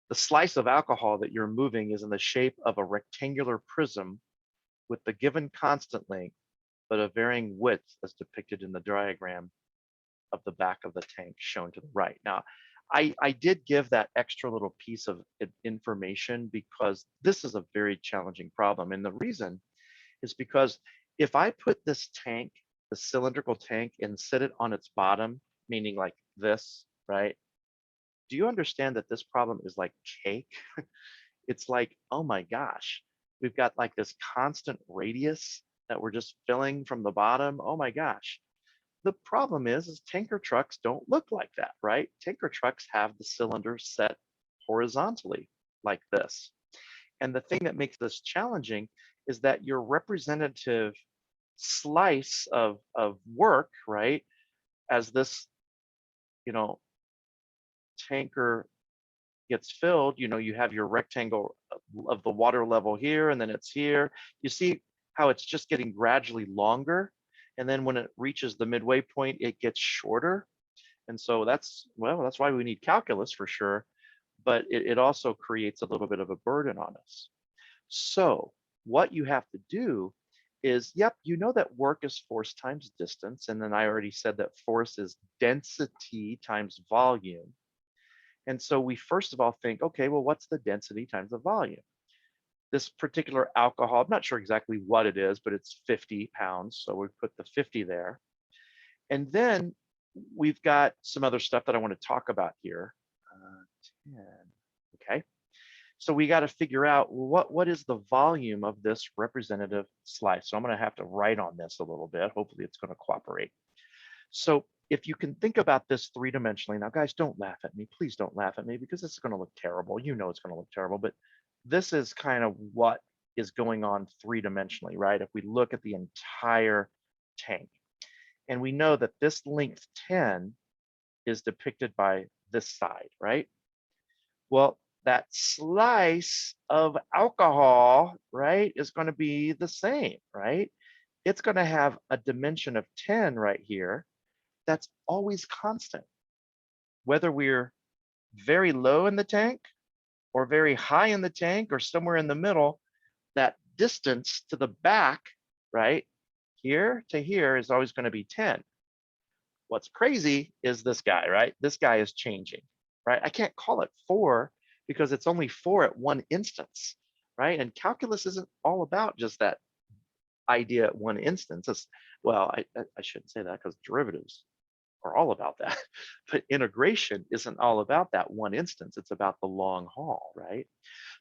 The slice of alcohol that you're moving is in the shape of a rectangular prism with the given constant length, but a varying width as depicted in the diagram of the back of the tank shown to the right. Now, I did give that extra little piece of information because this is a very challenging problem. And the reason is because if I put this tank, the cylindrical tank, and sit it on its bottom, meaning like this, right? Do you understand that this problem is like cake? It's like, oh my gosh, we've got like this constant radius that we're just filling from the bottom. Oh my gosh. The problem is tanker trucks don't look like that, right? Tanker trucks have the cylinder set horizontally like this. And the thing that makes this challenging is that your representative slice of work, right, as this, tanker gets filled, you have your rectangle of the water level here, and then it's here. You see how it's just getting gradually longer. And then when it reaches the midway point, it gets shorter. And so that's why we need calculus for sure. But it also creates a little bit of a burden on us. So what you have to do is, yep, that work is force times distance. And then I already said that force is density times volume. And so we first of all think, okay, well, what's the density times the volume? This particular alcohol, I'm not sure exactly what it is, but it's 50 pounds. So we put the 50 there. And then we've got some other stuff that I want to talk about here. 10. Okay. So we got to figure out what is the volume of this representative slice. So I'm going to have to write on this a little bit. Hopefully it's going to cooperate. So if you can think about this three-dimensionally, now guys, don't laugh at me. Please don't laugh at me because this is going to look terrible. It's going to look terrible, but this is kind of what is going on three-dimensionally, right? If we look at the entire tank. And we know that this length 10 is depicted by this side, right? Well, that slice of alcohol, right, is going to be the same, right? It's going to have a dimension of 10 right here that's always constant. Whether we're very low in the tank or very high in the tank or somewhere in the middle, that distance to the back, right, here to here is always going to be 10. What's crazy is this guy, right? This guy is changing, right? I can't call it 4 because it's only 4 at one instance, right? And calculus isn't all about just that idea at one instance. Well, I shouldn't say that because derivatives are all about that. But integration isn't all about that one instance. It's about the long haul, right?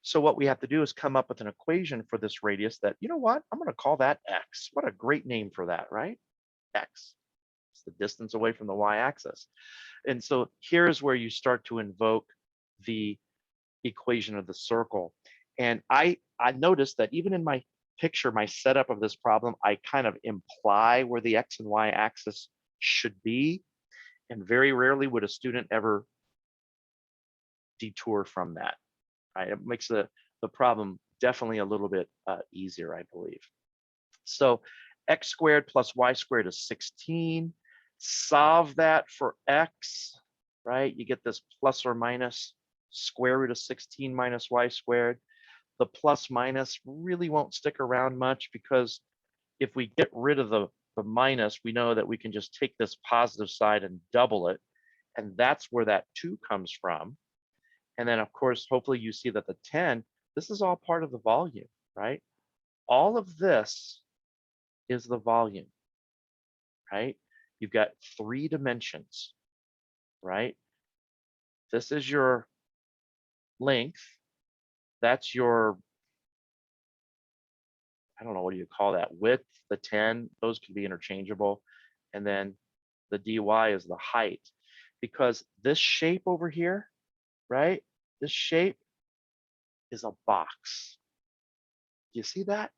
So what we have to do is come up with an equation for this radius that, you know what, I'm going to call that x. What a great name for that, right? X. It's the distance away from the y-axis. And so here's where you start to invoke the equation of the circle. And I noticed that even in my picture, my setup of this problem, I kind of imply where the x and y axis should be. And very rarely would a student ever detour from that. Right? It makes the problem definitely a little bit easier, I believe. So x squared plus y squared is 16. Solve that for x, right? You get this plus or minus square root of 16 minus y squared. The plus minus really won't stick around much because if we get rid of the minus, we know that we can just take this positive side and double it. And that's where that 2 comes from. And then, of course, hopefully you see that the 10, this is all part of the volume, right? All of this is the volume, right? You've got 3 dimensions, right? This is your length. That's your, I don't know, what do you call that? Width, the 10, those can be interchangeable. And then the dy is the height. Because this shape over here, right? This shape is a box. Do you see that?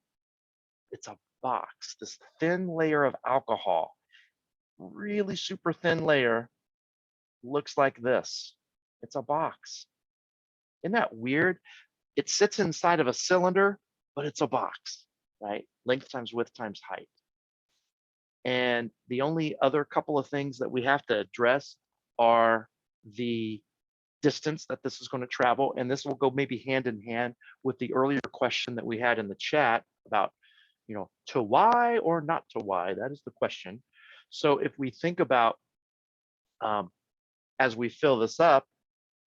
It's a box, this thin layer of alcohol, really super thin layer, looks like this. It's a box. Isn't that weird? It sits inside of a cylinder, but it's a box, right? Length times width times height. And the only other couple of things that we have to address are the distance that this is going to travel. And this will go maybe hand in hand with the earlier question that we had in the chat about, you know, to y or not to y. That is the question. So if we think about, as we fill this up,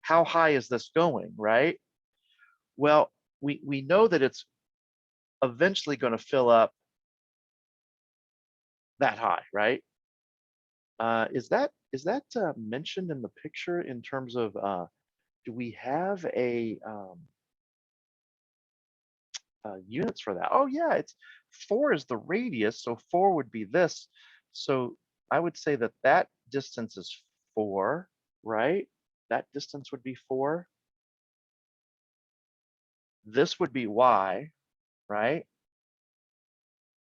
how high is this going, right? Well, we know that it's eventually going to fill up that high, right? Is that mentioned in the picture in terms of, do we have a units for that? Oh yeah, it's 4 is the radius, so 4 would be this. So I would say that that distance is 4, right? That distance would be 4. This would be y, right?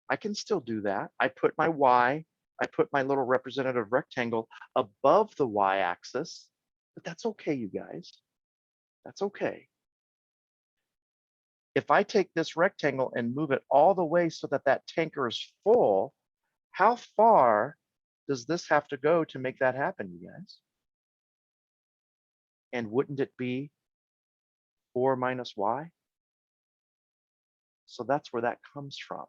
I can still do that. I put my y, I put my little representative rectangle above the y-axis, but that's okay, you guys. That's okay. If I take this rectangle and move it all the way so that that tanker is full, how far does this have to go to make that happen, you guys? And wouldn't it be 4 minus y? So that's where that comes from.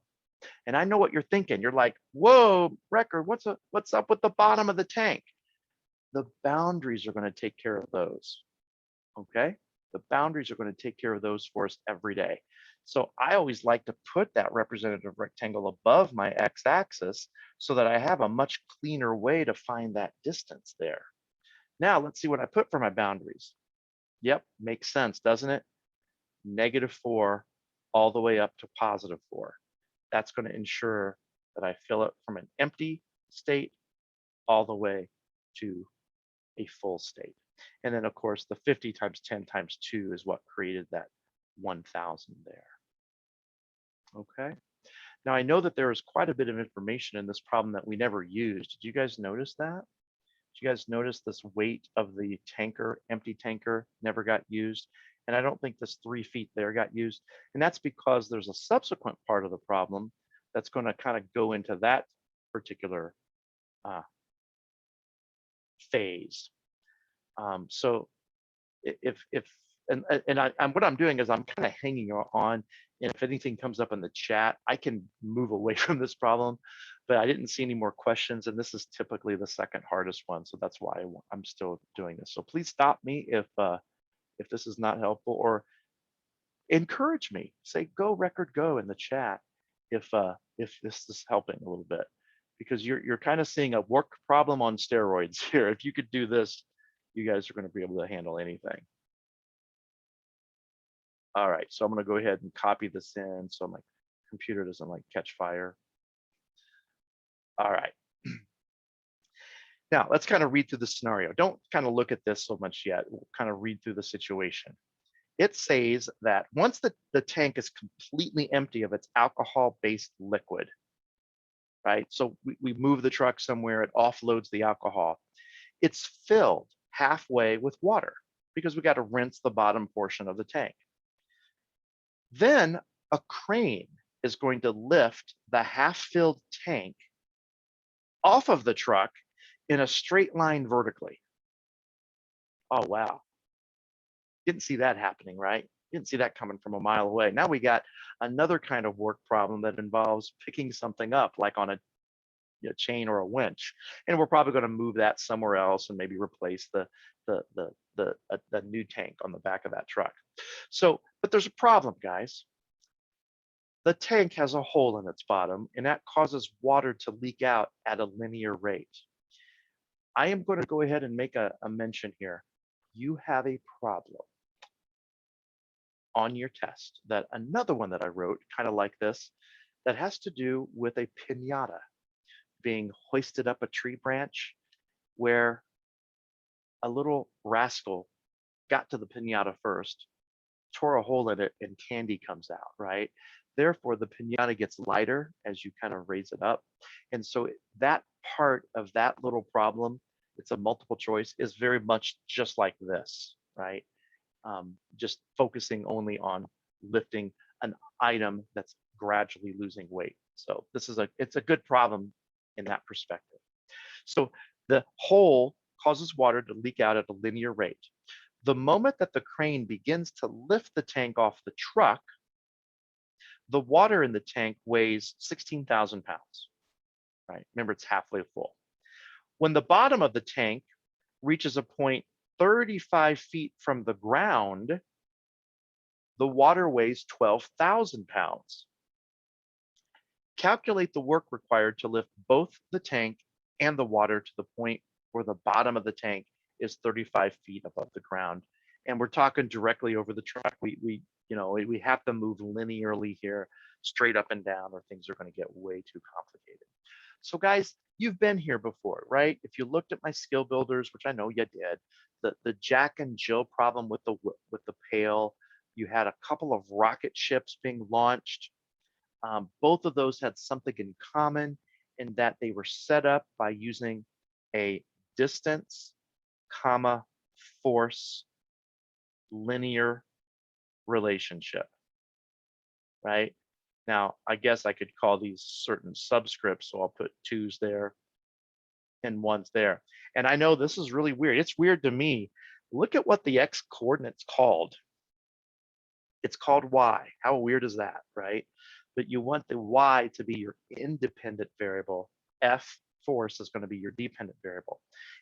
And I know what you're thinking. You're like, whoa, Record, what's up with the bottom of the tank? The boundaries are going to take care of those, okay? The boundaries are going to take care of those for us every day. So I always like to put that representative rectangle above my x-axis so that I have a much cleaner way to find that distance there. Now let's see what I put for my boundaries. Yep, makes sense, doesn't it? -4 all the way up to +4. That's going to ensure that I fill it from an empty state all the way to a full state. And then of course the 50 times 10 times 2 is what created that 1000 there. Okay. Now, I know that there is quite a bit of information in this problem that we never used. Did you guys notice that? Did you guys notice this weight of the tanker, empty tanker, never got used? And I don't think this 3 feet there got used. And that's because there's a subsequent part of the problem that's going to kind of go into that particular uh, phase. So if and what I'm doing is I'm kind of hanging on, and if anything comes up in the chat, I can move away from this problem. But I didn't see any more questions, and this is typically the second hardest one, so that's why I'm still doing this. So please stop me if this is not helpful, or encourage me. Say go record go in the chat if this is helping a little bit, because you're kind of seeing a work problem on steroids here. If you could do this, you guys are going to be able to handle anything. All right, so I'm going to go ahead and copy this in so my computer doesn't like catch fire. All right. Now let's kind of read through the scenario. Don't kind of look at this so much yet. We'll kind of read through the situation. It says that once the tank is completely empty of its alcohol-based liquid, right? So we move the truck somewhere, it offloads the alcohol. It's filled halfway with water because we got to rinse the bottom portion of the tank. Then a crane is going to lift the half-filled tank off of the truck in a straight line vertically. Oh, wow. Didn't see that happening, right? Didn't see that coming from a mile away. Now we got another kind of work problem that involves picking something up, like on a chain or a winch, and we're probably going to move that somewhere else and maybe replace the new tank on the back of that truck. So, but there's a problem, guys. The tank has a hole in its bottom, and that causes water to leak out at a linear rate. I am going to go ahead and make a mention here. You have a problem on your test, that another one that I wrote, kind of like this, that has to do with a piñata being hoisted up a tree branch, where a little rascal got to the piñata first, tore a hole in it, and candy comes out, right? Therefore, the piñata gets lighter as you kind of raise it up. And so that part of that little problem, it's a multiple choice, is very much just like this, right? Just focusing only on lifting an item that's gradually losing weight. So this is it's a good problem in that perspective. So the hole causes water to leak out at a linear rate. The moment that the crane begins to lift the tank off the truck, the water in the tank weighs 16,000 pounds, right? Remember, it's halfway full. When the bottom of the tank reaches a point 35 feet from the ground, the water weighs 12,000 pounds. Calculate the work required to lift both the tank and the water to the point where the bottom of the tank is 35 feet above the ground. And we're talking directly over the truck. We have to move linearly here, straight up and down, or things are going to get way too complicated. So guys, you've been here before, right? If you looked at my skill builders, which I know you did, the Jack and Jill problem with the pail, you had a couple of rocket ships being launched. Both of those had something in common, in that they were set up by using a distance, comma, force, linear relationship, right? Now, I guess I could call these certain subscripts, so I'll put 2's there and 1's there. And I know this is really weird. It's weird to me. Look at what the x coordinate's called. It's called y. How weird is that, right? But you want the y to be your independent variable. F force is going to be your dependent variable.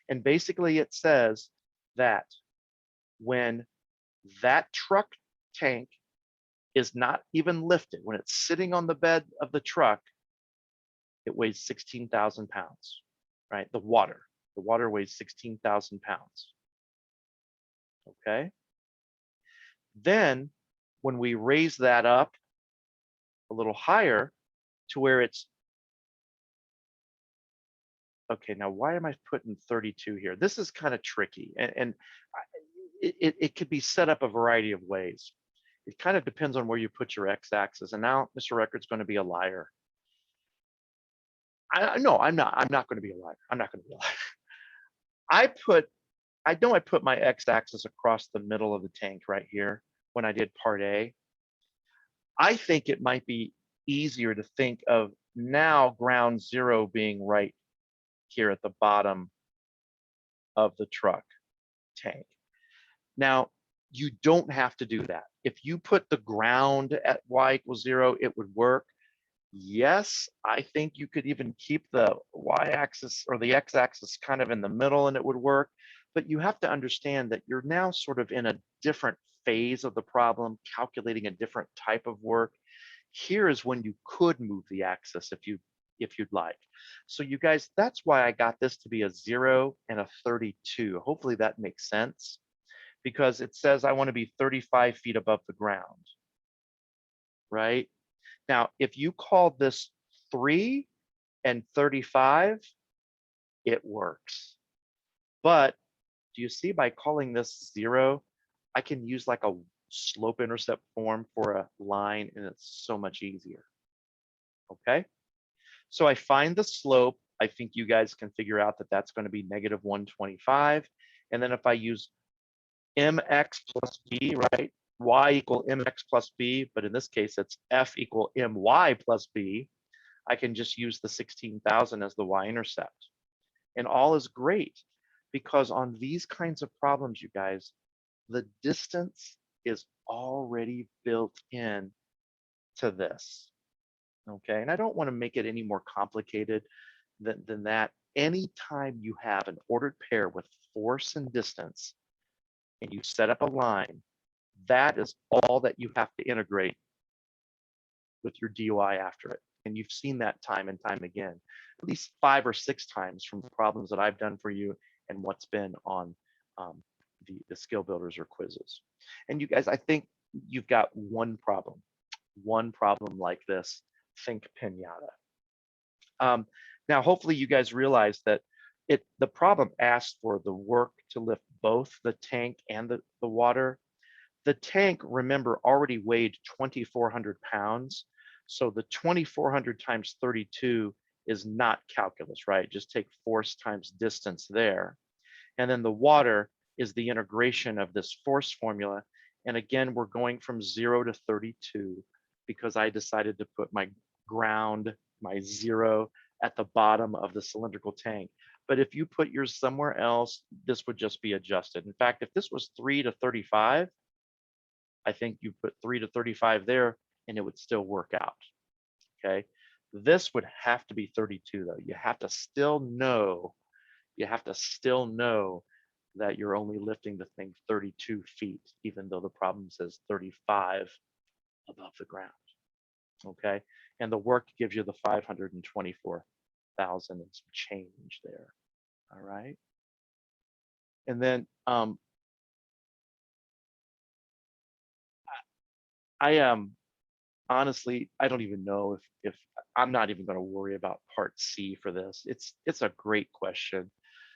And basically it says that when that truck tank is not even lifted, when it's sitting on the bed of the truck, it weighs 16,000 pounds, right? The water weighs 16,000 pounds. Okay. Then when we raise that up a little higher to where it's, okay, now why am I putting 32 here? This is kind of tricky, and it could be set up a variety of ways. It kind of depends on where you put your x-axis. And now Mr. Record's going to be a liar. No, I'm not going to be a liar. I'm not going to be a liar. I put I know I put my x-axis across the middle of the tank right here when I did part A. I think it might be easier to think of now ground zero being right here at the bottom of the truck tank. Now, you don't have to do that. If you put the ground at y equals 0, it would work. Yes, I think you could even keep the y-axis or the x-axis kind of in the middle and it would work. But you have to understand that you're now sort of in a different phase of the problem, calculating a different type of work. Here is when you could move the axis if you'd like. So you guys, that's why I got this to be a 0 and a 32. Hopefully that makes sense, because it says I want to be 35 feet above the ground, right? Now, if you call this 3 and 35, it works. But do you see, by calling this 0, I can use like a slope intercept form for a line, and it's so much easier. Okay, so I find the slope. I think you guys can figure out that that's going to be negative 125. And then if I use mx plus b, right? Y equal mx plus b, but in this case, it's f equal my plus b. I can just use the 16,000 as the y-intercept. And all is great, because on these kinds of problems, you guys, the distance is already built in to this. Okay, and I don't want to make it any more complicated than that. Anytime you have an ordered pair with force and distance, and you set up a line, that is all that you have to integrate with your DOI after it. And you've seen that time and time again, at least 5 or 6 times from the problems that I've done for you and what's been on the skill builders or quizzes. And you guys, I think you've got one problem like this. Think pinata. Now, hopefully you guys realize that the problem asks for the work to lift both the tank and the water. The tank, remember, already weighed 2,400 pounds. So the 2,400 times 32 is not calculus, right? Just take force times distance there. And then the water is the integration of this force formula. And again, we're going from 0 to 32 because I decided to put my ground, my 0, at the bottom of the cylindrical tank. But if you put yours somewhere else, this would just be adjusted. In fact, if this was 3 to 35, I think you put 3 to 35 there and it would still work out. Okay, this would have to be 32 though. You have to still know that you're only lifting the thing 32 feet, even though the problem says 35 above the ground. Okay, and the work gives you the 524,000 and some change there. All right, and then I honestly, I don't even know if I'm not even going to worry about part C for this. It's a great question.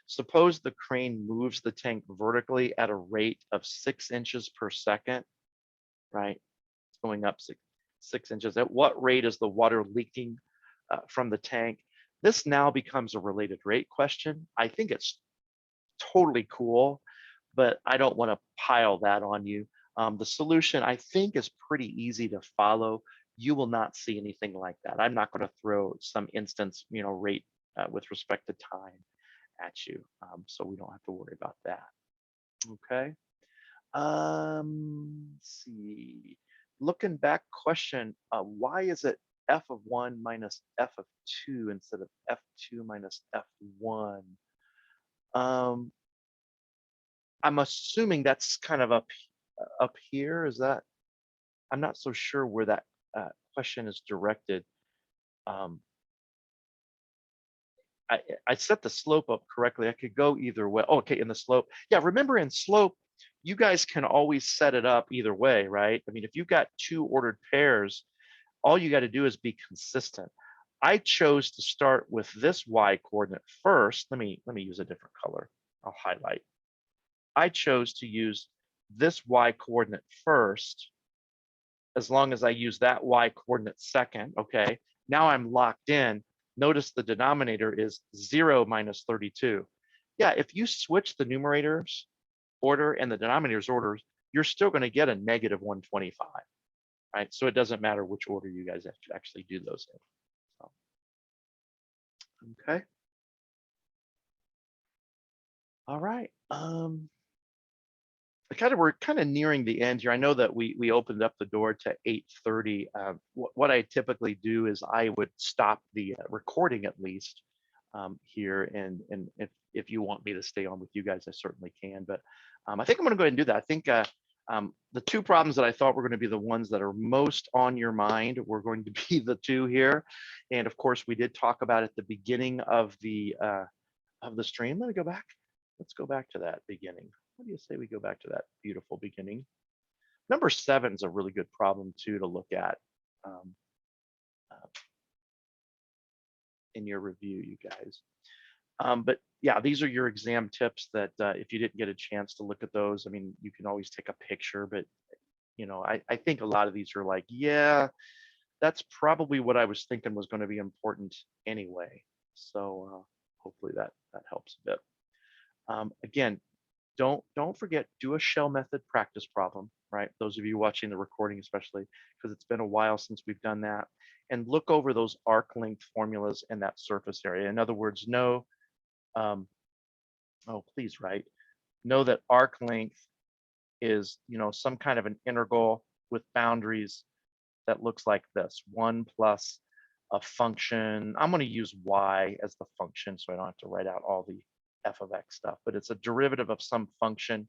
Suppose the crane moves the tank vertically at a rate of 6 inches per second, right? It's going up 6 inches. At what rate is the water leaking from the tank? This now becomes a related rate question. I think it's totally cool, but I don't want to pile that on you. The solution, I think, is pretty easy to follow. You will not see anything like that. I'm not going to throw some instance, rate with respect to time at you, so we don't have to worry about that. Okay. Let's see. Looking back, question: why is it f of 1 minus f of 2 instead of f2 minus f1? I'm assuming that's kind of up here. Is that? I'm not so sure where that question is directed. I set the slope up correctly. I could go either way. Oh, okay, in the slope. Yeah, remember in slope, you guys can always set it up either way, right? I mean, if you've got 2 ordered pairs, all you got to do is be consistent. I chose to start with this y coordinate first. Let me use a different color. I'll highlight. I chose to use this y coordinate first, as long as I use that y coordinate second. Okay, now I'm locked in. Notice the denominator is 0 minus 32. Yeah, if you switch the numerators order and the denominators orders, you're still going to get a negative 125, right? So it doesn't matter which order you guys actually do those in. So, okay. All right. We're kind of nearing the end here. I know that we opened up the door to 8:30. What I typically do is I would stop the recording at least here, and if you want me to stay on with you guys, I certainly can. But I think I'm going to go ahead and do that. I think the two problems that I thought were going to be the ones that are most on your mind were going to be the two here, and of course we did talk about at the beginning of the stream. Let me go back. Let's go back to that beginning. What do you say we go back to that beautiful beginning? Number 7 is a really good problem too to look at in your review, you guys. But yeah, these are your exam tips that if you didn't get a chance to look at those, I mean, you can always take a picture, but I think a lot of these are like, yeah, that's probably what I was thinking was going to be important anyway. So hopefully that helps a bit. Again, don't forget, do a shell method practice problem, right? Those of you watching the recording, especially because it's been a while since we've done that, and look over those arc length formulas and that surface area. In other words, know, please, right? Know that arc length is, some kind of an integral with boundaries that looks like this: 1 plus a function. I'm going to use y as the function, so I don't have to write out all the f of x stuff, but it's a derivative of some function,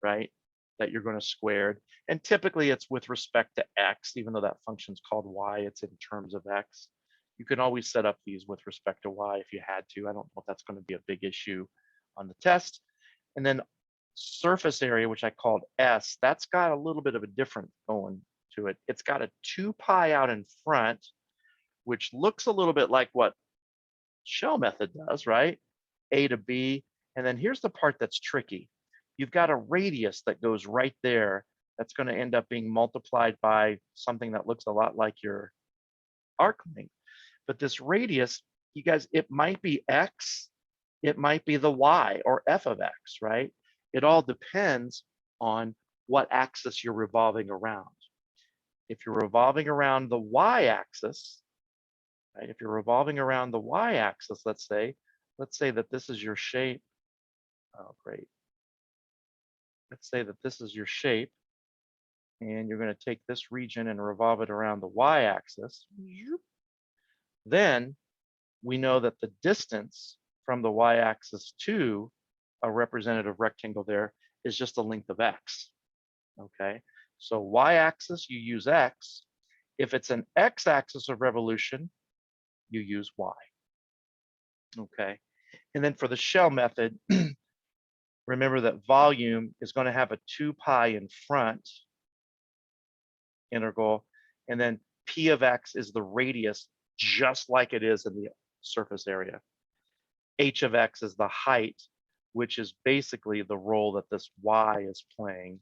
right, that you're going to squared. And typically it's with respect to x, even though that function's called y, it's in terms of x. You can always set up these with respect to y if you had to. I don't know if that's going to be a big issue on the test. And then surface area, which I called S, that's got a little bit of a different going to it. It's got a 2 pi out in front, which looks a little bit like what shell method does, right? A to B. And then here's the part that's tricky. You've got a radius that goes right there that's going to end up being multiplied by something that looks a lot like your arc length. But this radius, you guys, it might be x, it might be the y or f of x, right? It all depends on what axis you're revolving around. If you're revolving around the y-axis, right? If you're revolving around the y-axis, let's say that this is your shape. Oh, great. Let's say that this is your shape, and you're going to take this region and revolve it around the y-axis. Then we know that the distance from the y-axis to a representative rectangle there is just the length of x. Okay, so y-axis, you use x. If it's an x-axis of revolution, you use y. Okay, and then for the shell method, remember that volume is going to have a 2 pi in front integral, and then p of x is the radius, just like it is in the surface area. H of x is the height, which is basically the role that this y is playing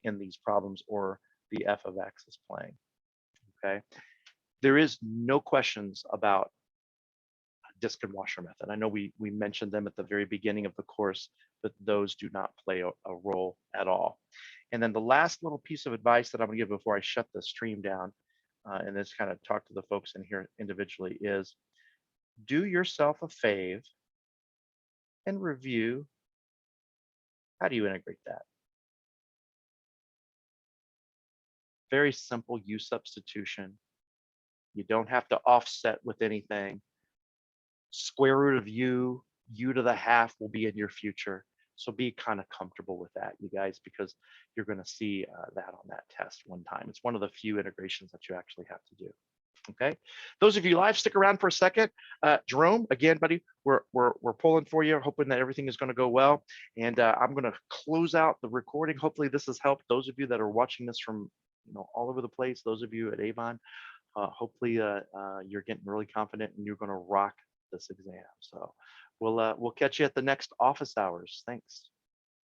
in these problems, or the f of x is playing. Okay, there is no questions about disc and washer method. I know we mentioned them at the very beginning of the course, but those do not play a role at all. And then the last little piece of advice that I'm going to give before I shut the stream down, and this kind of talk to the folks in here individually, is do yourself a fave and review. How do you integrate that? Very simple U substitution. You don't have to offset with anything. Square root of u to the half will be in your future. So be kind of comfortable with that, you guys, because you're going to see that on that test one time. It's one of the few integrations that you actually have to do. Okay, those of you live, stick around for a second. Jerome, again, buddy, we're pulling for you, hoping that everything is going to go well. And I'm going to close out the recording. Hopefully this has helped those of you that are watching this from all over the place. Those of you at Avon, hopefully you're getting really confident and you're going to rock this exam. So we'll catch you at the next office hours. Thanks.